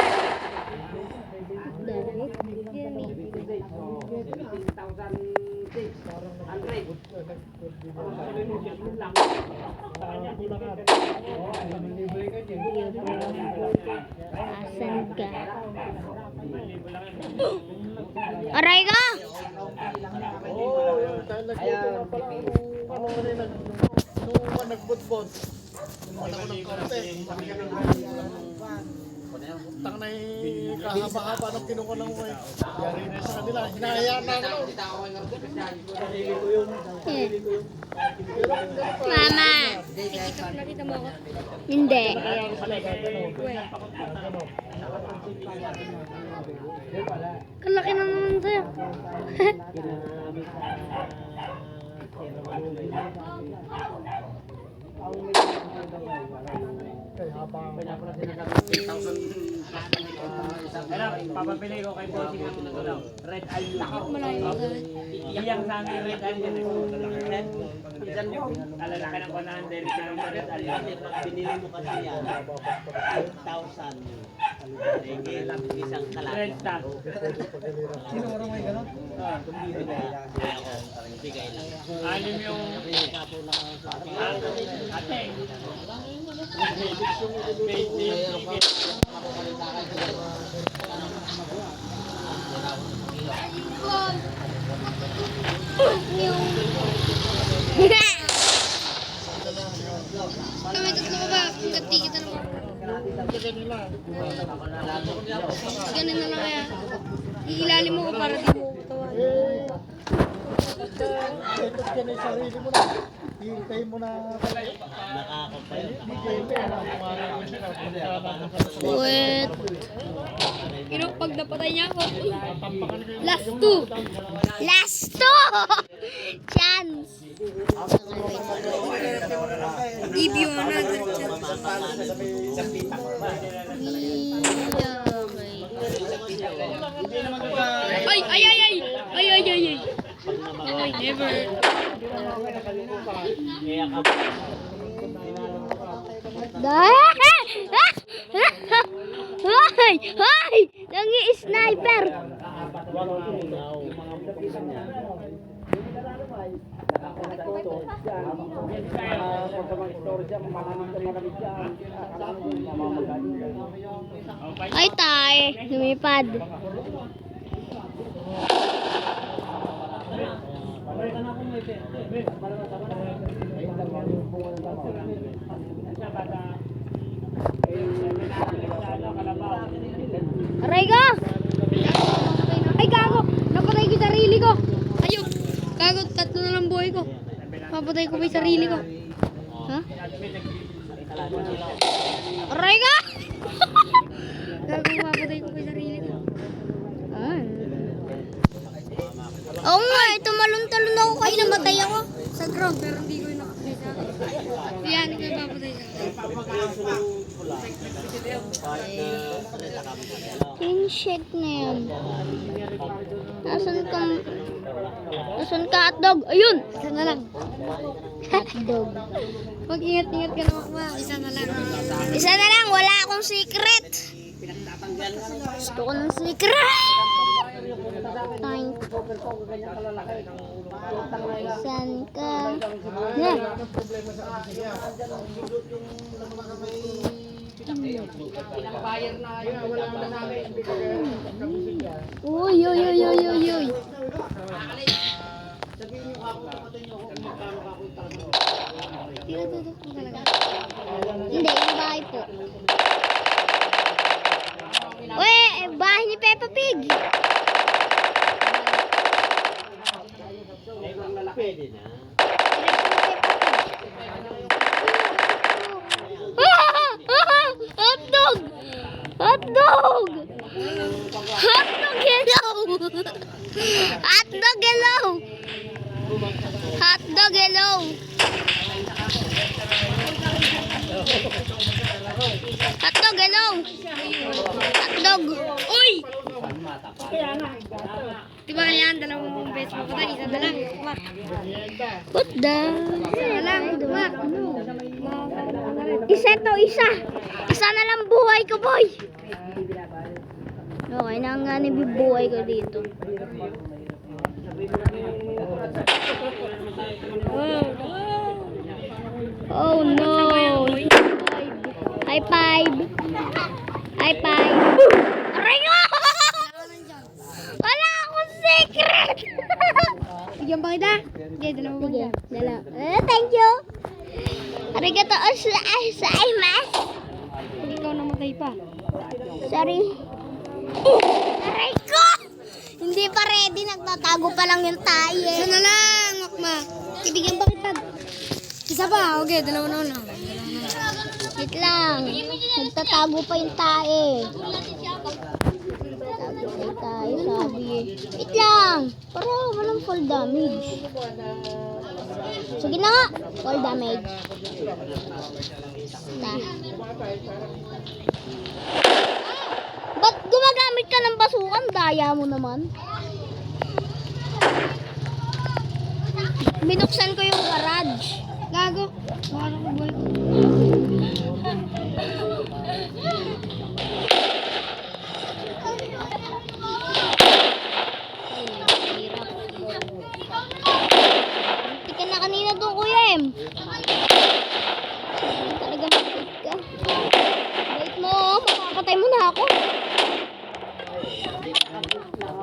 Asan ka? Aray ka! Oo, yun. Dahil nagbuto na pala nung nagbutbot. Wala ko ng karte. Tang na kahaba-haba ng kinuha ng mga yari na sa kanila. Hinahayaan na ako. Mama! Nakita mo ako. Hindi. Kalaki na naman sa'yo. Papapili ko kay Bossing ng Red Alien. Iyang sa amin Red Alien. Isan mo, alalaki ng 100 sa Red Alien. Binili mo kasi yan, 8,000. Isang kalaki. Red Star. Sino mo may gano'n? Bigay lang. Anim yung ate. Kami tatlo ka ba? Gati kita naman. Ganun na lang kaya. Iilalim mo ko para di mo tawan. Ito ka na yung sarili mo na. Hintay mo na. Wait. Pero pag napatay niya ako. Last two. Last two! Chance! Give you another chance. Ay, ay, ay, ay! Ay, ay, ay, ay! Ay, never. Hoy! Hoy! Nangi-sniper! Ay, tay! Lumipad. Aray ko! Ay, gago! Napatay ko yung sarili ko! Ayun! Gago, tatlo na lang buhay ko. Papatay ko pa yung sarili ko. Ha? Aray ko! Gago, papatay ko pa yung sarili ko. Oo nga, tumalon-talon ako Ay, namatay ako sa ground pero hindi ko yung nakapatay sa akin. Yan, ikaw yung papatay sa akin. Insect na yan. Nasaan ka hotdog? Ayun! Isa na lang. Hotdog. Mag-ingat-ingat ka naman ba? Isa na lang. Isa na lang, wala akong secret. Gusto ko ng secret. Thank. Saan ka? Yeah. Uy, uy, uy, uy, uy, uy. Tinututok mo talaga. Hindi, yung bahay po. Uy, bahay ni Peppa Pig. Hotdog! Hotdog! Hotdog, hello! Hotdog, hello! Hotdog, hello! Hotdog, hello! Hotdog! Uy! Diba yan, dalawang beses mapatay, isa na lang. Mak. What the? Isa na lang, mak. Isa to, isa. Isa na lang buhay ko, boy. Okay na nga buhay ko dito. Oh no. High five. High five. Aray ko! Wala akong secret. Bigyan pa kita? Okay, dalawa pa kita. Dalawa. Thank you. Arigato gozaimasu. Pag ikaw namatay pa. Sorry. Aray ko! Hindi pa ready. Nagtatago pa lang yung tayo. Isa na lang, Makma. Ibigyan pa kita. Isa pa, okay, dalawa na lang. Okay, Wait lang. Nagtatago pa yung tae. Nagtatago pa yung tae, sabi eh. Wait lang. Para walang fall damage. Sige na nga. Fall damage. Ba't gumagamit ka ng basukan? Daya mo naman. Binuksan ko yung garage. Gago. Baka na ko boy. Hindi ka na kanina doon, Kuya Em. Talaga mabait ka. Bait mo, oh. Mapapatay mo na ako.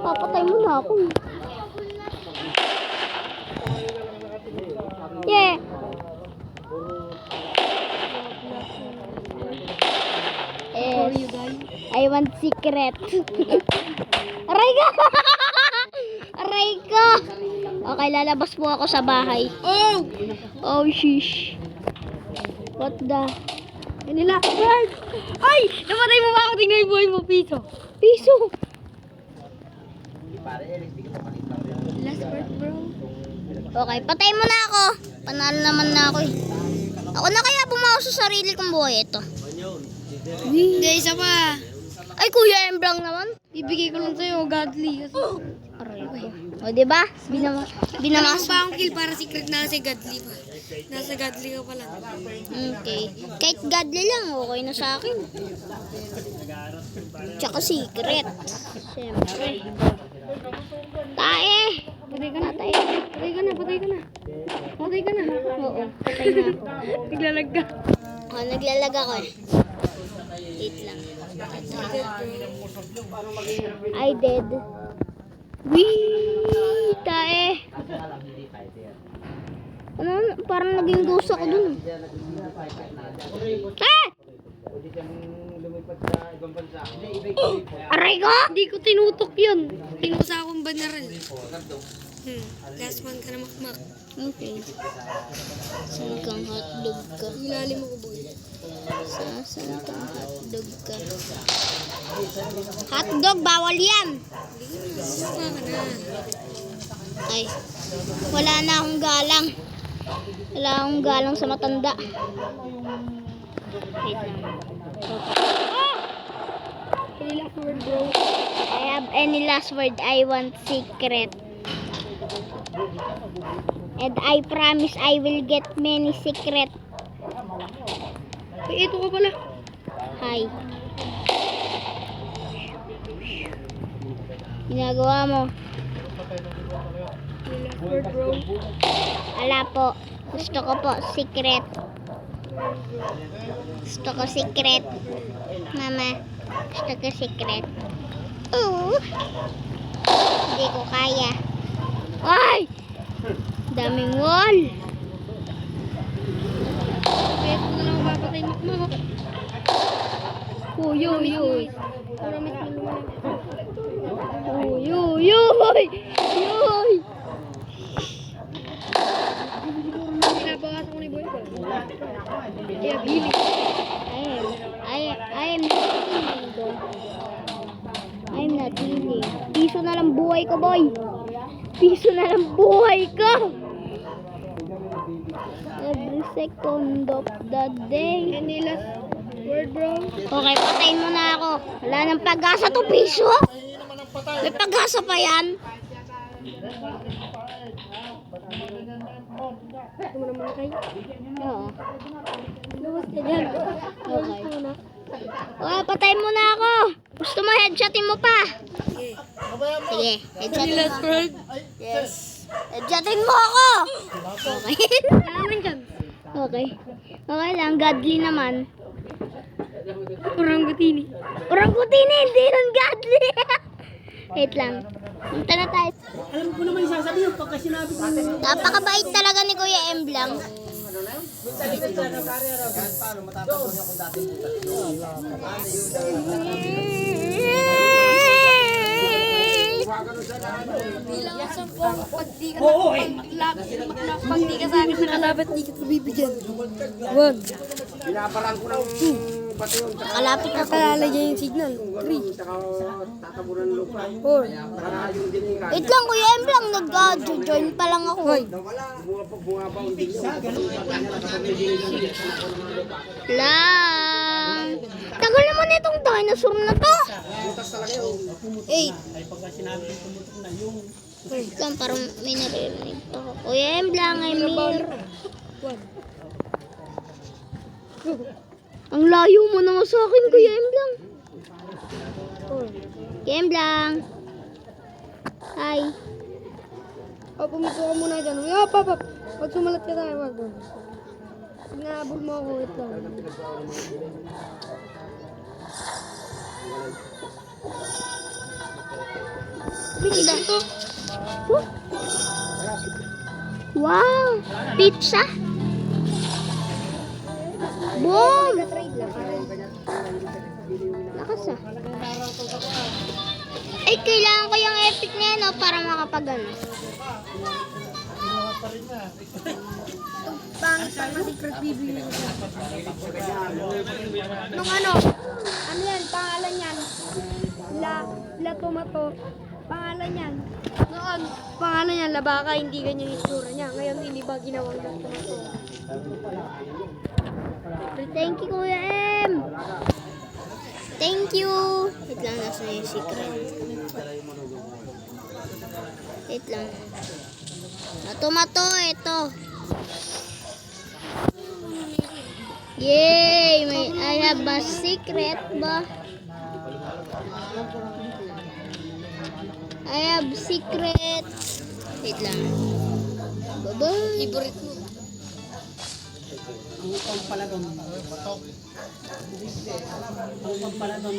Papatay mo na ako. Yeah. I want secret. Aray ka! Aray ka! Okay, lalabas po ako sa bahay. Oh! Oh, shish. What the? Kanila. Bird! Ay! Namatay mo ba ako? Tingnan yung buhay mo, piso. Piso! Last word, bro. Okay, patay mo na ako. Panalo naman na ako eh. Ako na kaya bumawa sa sarili kong buhay ito. Hindi, isa pa. Ay, Kuya Emblang naman. Ibigay ko lang sa'yo, godly. Kasi... Aray ko. O, diba? Binamas pa akong kill para secret na si godly pa. Nasa godly ka pa lang. Okay. Kahit godly lang, okay na sa akin. Tsaka secret. Siyempre. Tae! Patay ka na. Tae. Patay ka na, patay ka na. Patay ka na. Oo, patay na ako. Naglalag ka. Oh, naglalag ako eh. Wait lang. I dead. Wee! Tae! Ano? Parang naging ghost ako dun. Ah! Aray ko! Hindi ko tinutok yun. Tinusa akong banaral. Last one ka na makmak. Okay. Saan kang hotdog ka? Ilalim ako, boy. Saan kang hotdog ka? Hotdog, bawal yan! Suka ka na. Ay, wala na akong galang. Wala akong galang sa matanda. Wait lang. Any last word, bro? I have any last word. I want secret. And I promise I will get many secret. Ay, ito ka pala. Hi. Ginagawa mo. Any last word, bro? Wala po. Gusto ko po secret. Gusto ko secret. Mama, gusto ko secret. Oo. Hindi ko kaya. Ay! Daming wall. Kaya ito na lang mapapatay makmak. Uy, uy, uy. Promise mo naman. Uy, uy, uy. Uy. Pinabakas ako ni boy. Kaya bili. I am not healing though. I'm not healing. Piso na lang buhay ko, boy. Piso na lang buhay ko. Every second of the day. Any last word, bro? Okay, patayin mo na ako. Wala nang pag-asa to, piso. May pag-asa pa yan. Gusto mo naman kayo? Oo. Luwas ka dyan. Okay. Okay, patayin mo na ako. Gusto mo, headshotin mo pa. Okay. Sige, Any headshotin last mo. word? Yes. Headshotin mo ako. Okay. Naman dyan. Okay. Okay lang, godly naman. Orangutini. Orangutini, hindi nun godly. Wait lang. Punta na tayo. Alam ko naman yung sasabihin pagka sinabi ko. Napakabait talaga ni Kuya Emblang. Bilang sa po, pag di ka pag di ka sa akin nakalabat, di kita bibigyan. 1 Binabarang ko ng bato yun. Kalapit na ko. Kalalagyan yung signal. 3, Tsaka tatabunan ng lupa. 4. Para yung dinikan. Wait lang, Kuya Em lang. Nag-join pa lang ako. Bunga pa ang dinikan. Lang. Tagal naman itong dinosaur na to. 8. Wait lang, parang may naririnig pa ako. Kuya Em lang, Emir. Ang layo mo naman sa akin, Kuya Em lang. Kuya Em lang. Hi. O, pumito ka muna dyan. Hop. Pag sumalat ka tayo, wag. Pag nahabol mo ako, wait lang. Ganda. Wow! Pizza! Boom! Lakas ah. Ay, kailangan ko yung epic na yan, no, para makapagano. Pangit ang secret bibili ko. Nung ano yan, pangalan yan. La Tomato. Pangalan yan. Noon, pangalan yan, Labaka, hindi ganyan yung itsura niya. Ngayon, iniba ginawang La Tomato. Thank you, Kuya Em! Thank you! Wait lang, nasa na yung secret. Wait lang. Tomato, ito. Yay! I have a secret ba? I have secret. Wait lang. Bye-bye. Favorite mo. Ang pala doon. Ang pala doon.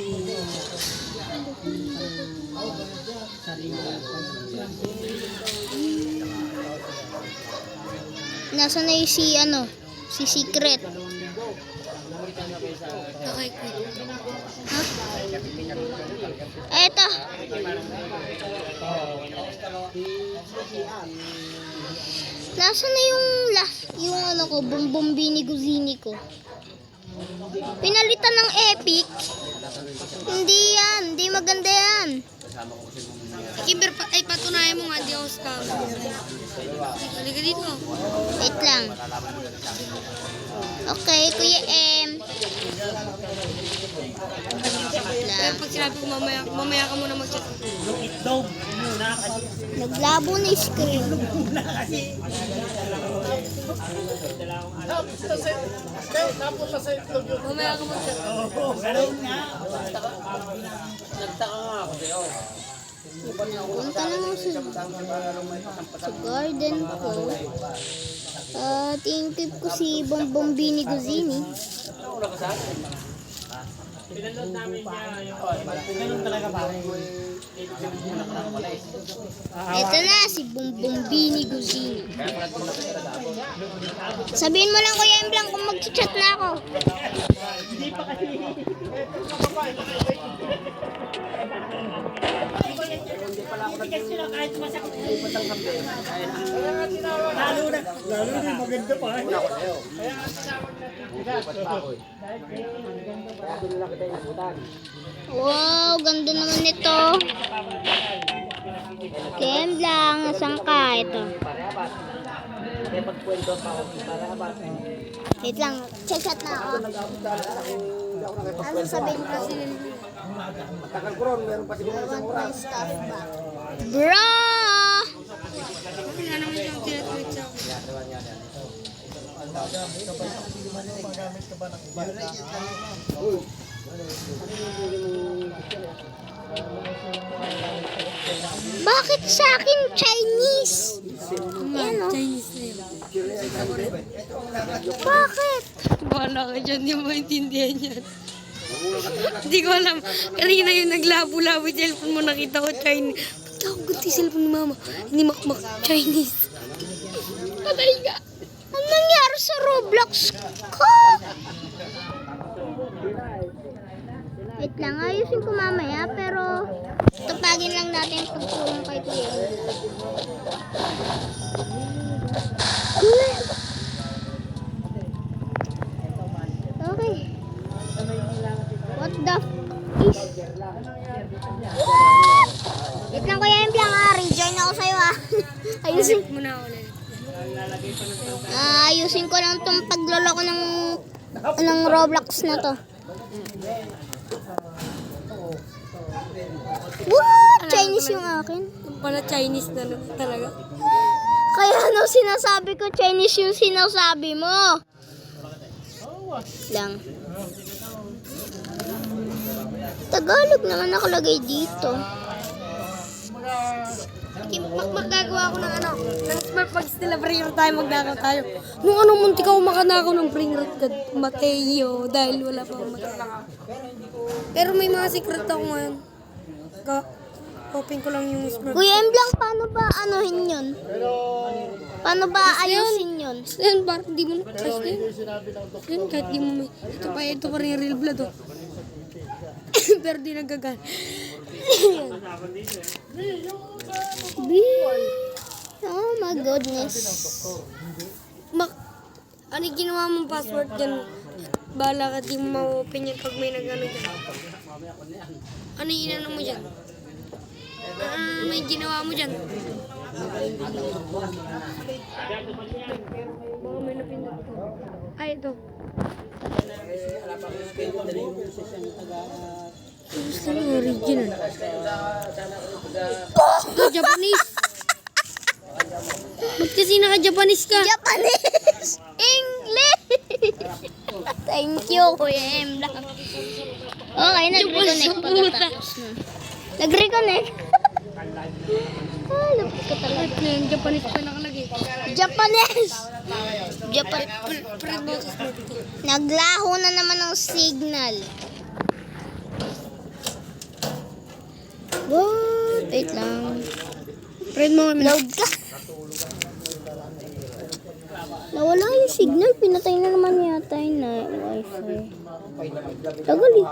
Nasaan na yung si secret. Okay, quick. Ha? Eto. Nasaan na yung ko, Bombombini Guzini ko. Pinalitan ng epic. Hindi yan, hindi maganda yan. Kimber, patunayan mo nga, di ako scam. Halika dito. Wait lang. Okay, Kuya Em. Pero pag sinabi ko mamaya ka muna mag-chat. Naglabo na yung screen. Mamaya ka mag-chat. Punta naman sa garden ko. Tingkip ko si Bombombini Guzini. Ito na si Bombombini Guzini. Sabihin mo lang, Kuya Emblang, kung mag-chat na ako. Hindi pa kasi. Hindi pala ako nag-iwan kahit masakit. Lalo na maganda pa. Wow, ganda naman nito. Kem lang, nasaan ka? Ito. Wait lang, chat na ako. Ano sabihin ko? Tagal ko ron, meron pa siguro isang oras. Bro! Wala naman yung tinatwit sa ako. Bakit sa akin Chinese? Ano? Chinese na yun. Bakit? Bahala ka dyan, hindi mo maintindihan yan. Hindi ko alam. Kanina yung naglabo-labo yung cellphone mo, nakita ko Chinese. Ba't ako ganti yung cellphone ni mama? Hindi makmak Chinese. Patay ka. Ano nangyari sa Roblox ko? Wait lang, ayusin ko mamaya, pero tapagin lang natin yung pagtulong kay Kuya. Ayusin ko lang tong pagloloko ng Roblox na to. What? Chinese yung akin? Pala Chinese na talaga. Kaya ano sinasabi ko, Chinese yung sinasabi mo. Lang. Tagalog naman nakalagay dito. Magagawa ko ng smart pag still brain rot tayo, magnakaw tayo. Nung muntik ako makanakaw ng brain rot ka, Mateo, dahil wala pa akong Mateo. Pero may mga secret ako ngayon. Open ko lang yung smart. Kuya Emblang, paano ba anuhin yun? Paano ba ayusin yun? Yan, parang di mo na press na yun. Yan, kahit di mo may... Ito pa rin yung real blood, oh. Pero di nagagal. Oh my goodness. Ano yung ginawa mong password dyan? Bahala ka, di mo ma-open yan pag may nag-ano dyan. Ano yung inano mo dyan? May ginawa mo dyan? Baka may napindot ko. Ay, ito. Gusto mo original? Ito, Japanese. Ba't kasi naka-Japanese ka? Japanese! English! Thank you, Kuya Emblang. Okay, nag-reconnect pagkatapos. Nag-reconnect. Lapit ka talaga. Japanese pa nakalagay. Japanese! Naglaho na naman ng signal. What? Wait lang. Friend mo kami. Load ka. Nawala yung signal. Pinatay na naman yata yung wifi. Tagal eh.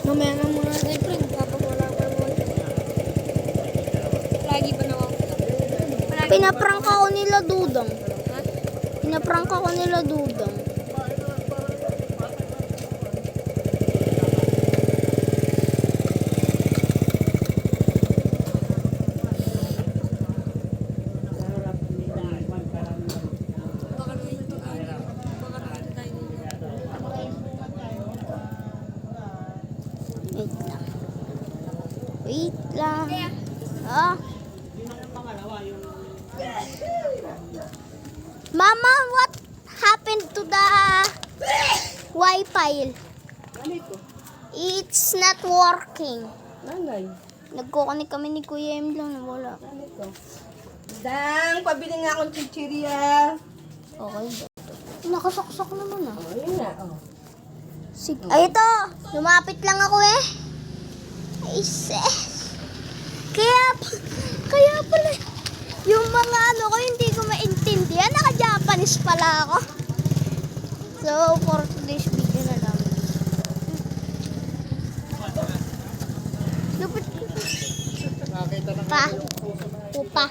Mamaya nga muna tayo, friend. Kapag wala pa naman. Lagi ba nawawala? Pinaprank ako nila Dudong. Pinaprank ako nila Dudong. Wait lang. Ah. Mama, what happened to the Wi-Fi? It's not working. Nagkukunik kami ni Kuya Emblang na wala. Dang, pabili nga akong chichirya. Okay ba? Nakasaksak naman ah. Ayun na, oh. Sige. Ay, ito. Lumapit lang ako eh. Ay, sis. Kaya pala. Yung mga ano ko, hindi ko maintindihan. Naka-Japanese pala ako. So, for today's video na lang. Lupit ko. Pa. Pupa.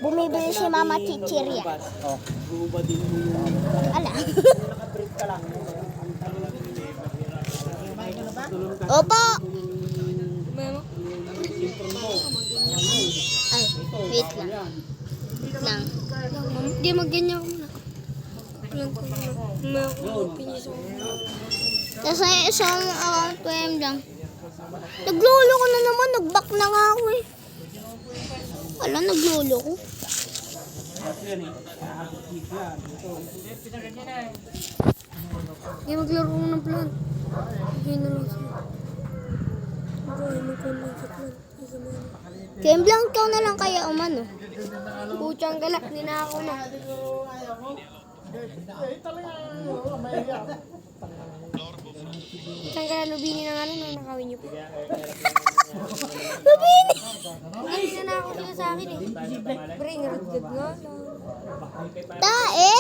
Bumibili si Mama Chichirya. Ala. Opo. Ay, wait lang. Wait lang. Hindi, mag-ganyan ako muna. Walang ko muna. May ako mag-pinis ako. Kasi isang account ko lang. Naglolo ko na naman. Nag-back na nga ako eh. Wala, naglolo ko. Hindi, maglaro ko ng plant. Hindi na lang siya. Okay, magkano sa plant. Kemblang, ikaw na lang kaya umano. Puchang galak, hindi na ako na. Puchang galak, lubini na nga lang, nakawin niyo po. Lubini! Hindi na ako sila sa akin eh. Bring, ragad nga lang. Tae!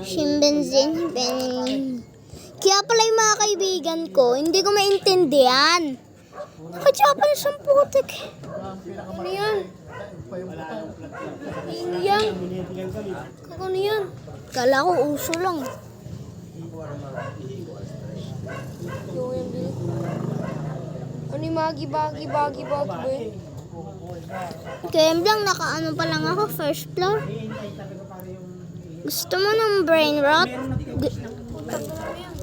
Shimbenzin. Kaya pala yung mga kaibigan ko, hindi ko maintindihan. Naka-Japanese ang putik. Ano yan? Hindi yan. Ano yan? Kala ko uso lang. Yung yan din. Ano yung bagi ba eh? Kaya lang, nakaano pa lang ako, first floor. Gusto mo ng brain rot?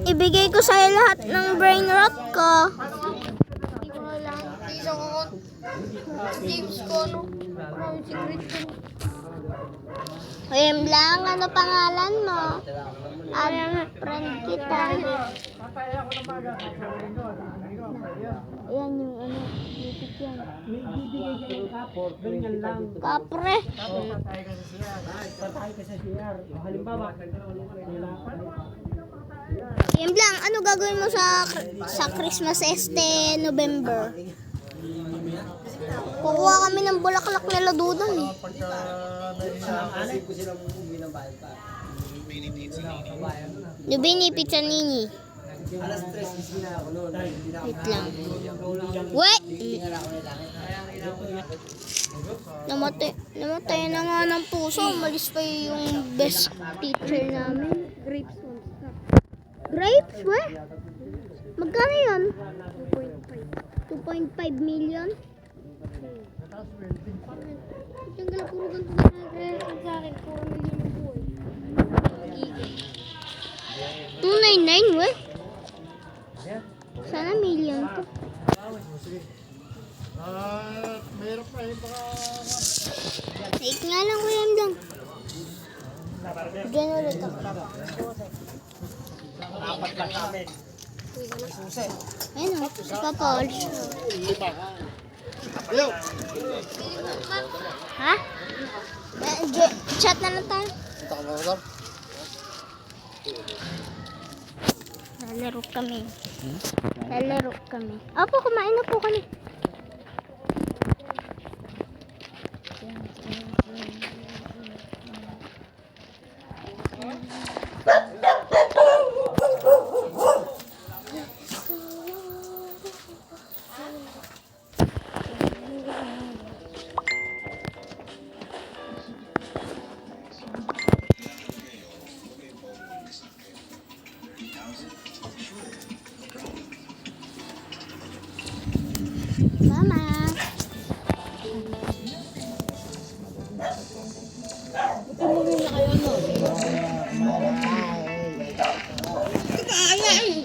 Ibigay ko sa'yo lahat ng brain rot ko. Hindi ko kailangan. Isang account. James ko, ano? Maraming secret ko. Kaya lang, ano pangalan mo? Friend kita. Ayan yung ano, YouTube yan. Kapre. Yan lang, ano gagawin mo sa Christmas November? Kukuha kami ng bulaklak nila doon eh. Lubini pizza nini. Wait lang. Wait! Namatay na nga ng puso. Umalis pa yung best teacher namin. Grapes. Grapes? Weh? Magkano yun? 2.5 million? Yung gala puro ganito na nag-reaction sa akin. Puro million ang buhay. 299 weh? Sana million to. Mayroon pa yung baka... Take nga lang ko yan lang. Diyan ulit ako. Ayun o, sa Paul. Ha? Chat na lang tayo. Lalaro kami. Lalaro kami. Opo, kumain na po kami. Mama.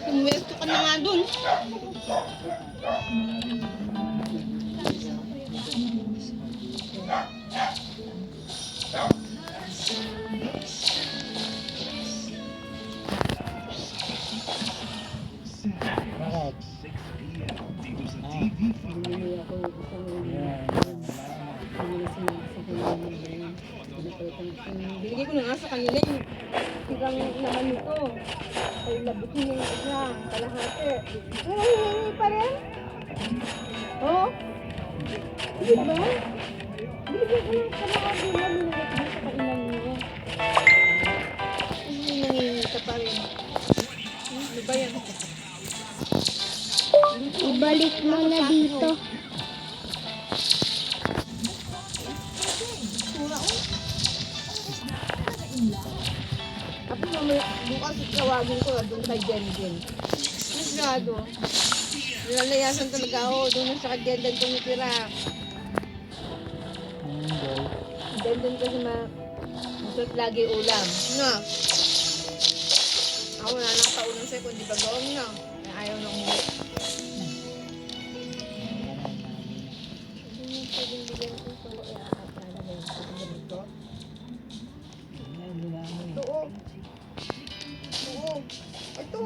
Pumwesto ka na nga dun. Binigay ko na nga sa kanila yung tigang naman nito. Ay, labot niya yung isa, kalahati. Pero hihingi pa rin? Oo. Di ba? Binigay ko lang sa mga bilang binigay ko sa kainan niyo. Ano nangingi ka pa rin? Ano ba yan? Ibalik mo na dito. Tapos mamaya, bukas tawagin ko doon kay Denden. Masyado. Nilalayasan talaga ako. Doon sa kay Denden tumitira. Denden kasi masarap lagi ulam. No? Ako wala nang kaunang sa'yo kung di ba gawin na. Kaya ayaw na umuwi. Hindi mo pwedeng bigyan ko sa ito. Ito.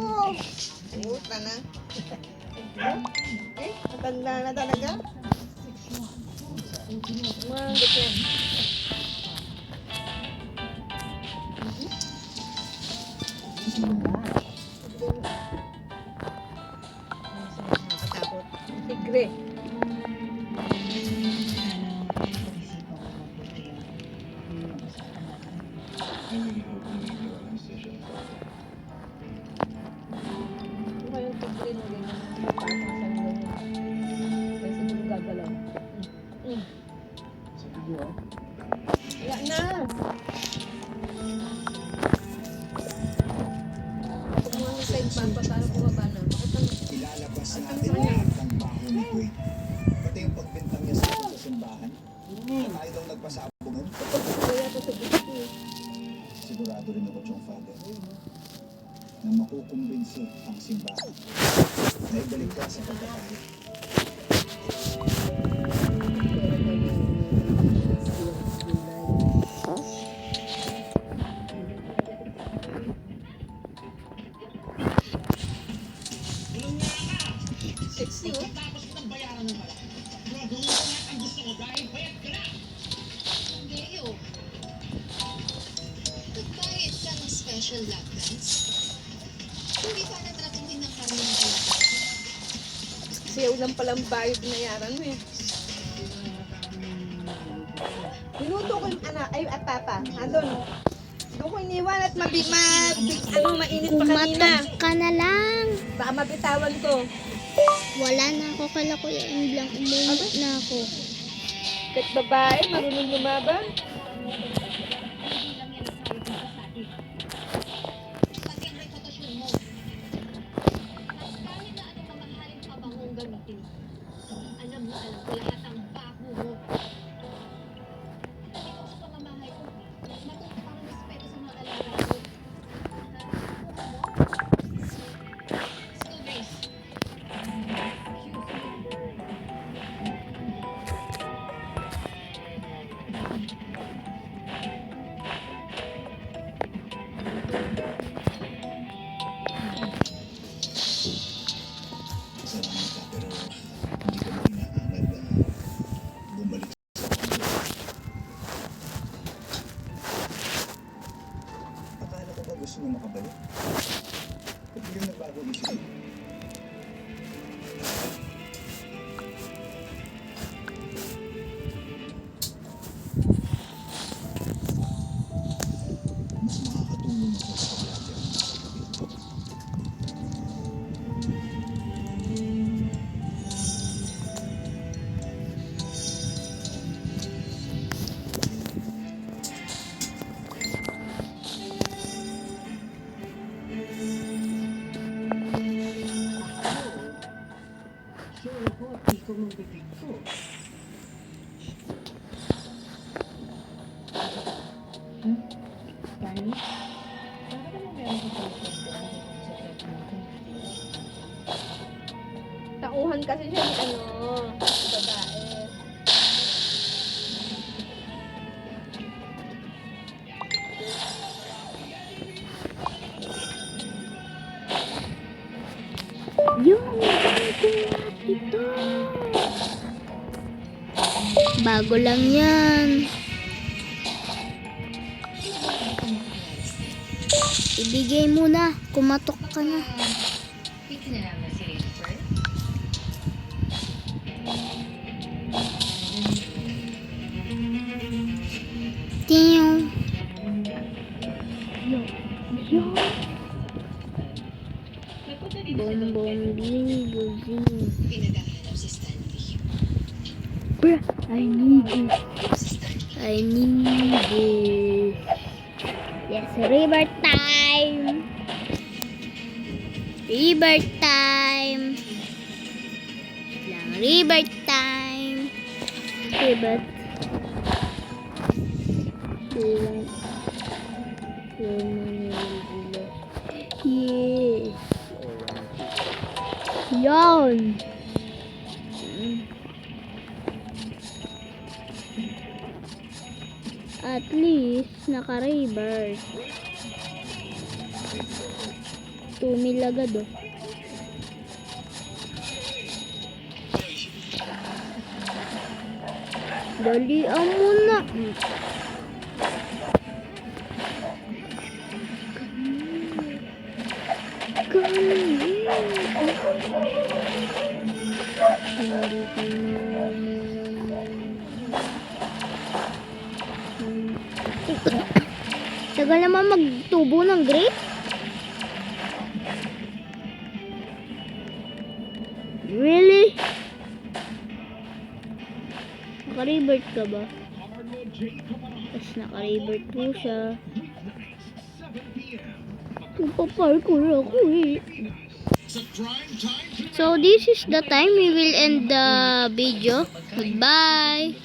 Puta na. Eh, matanda na talaga. Mga ganyan. Nakatakot. Tigre. Wala na. Pag mga sa Paano bumaba na? Ilalabas natin ang baho ni Dwayne. Pati yung pagbintang niya sa simbahan. Tayo daw nagpasabog nun. Sigurado rin ako, Chong Father, na makukumbinsi ang simbahan na ibalik ka sa pagkakaya. Sexy, oh. Nagbayad ka ng special lap dance? Hindi ka natratuhin ng kanyang Kasi ulang palang bayad na yaran mo eh. Niluto ko yung anak, ay at papa. Andun. Doon ko iniwan at mainit pa kanina. Kumatok ka na lang. Baka mabitawan ko. Wala na ako kala Kuya Emblang. Umulit na ako. Kahit babae, marunong lumaban. pati ang reputasyon mo. Kahit na anong mamahaling pabangong gamitin mo. Alam ko lahat ang baho mo. Dito sa pamamahay ko, matuto ka ng respeto sa mga alaga ko. School base. Salamat ka, pero hindi ko na inaangad bumalik sa kanila. Akala ko ba gusto mo makabalik? Ba't biglang nagbago isip mo? Mas makakatulong ako sa pag-aaral ng kapatid ko. Tauhan kasi siya ni babae. Yung ito. Bago lang yan. Ibigay mo na. Kumatok ka na. Ting. Yo. Bongbong linguzing. Pinagahanap si Stanley. Bruh, I need it. I need it. Yes, river time. River time. Lang river time. River. Yes. Yan. At least, naka-reverse. 2 mil agad oh. Dalian mo na. Tagal naman magtubo ng grape. Really? Naka-revert ka ba? Tapos naka-revert po siya. Nagpa-parkour ako eh. So this is the time we will end the video. Goodbye.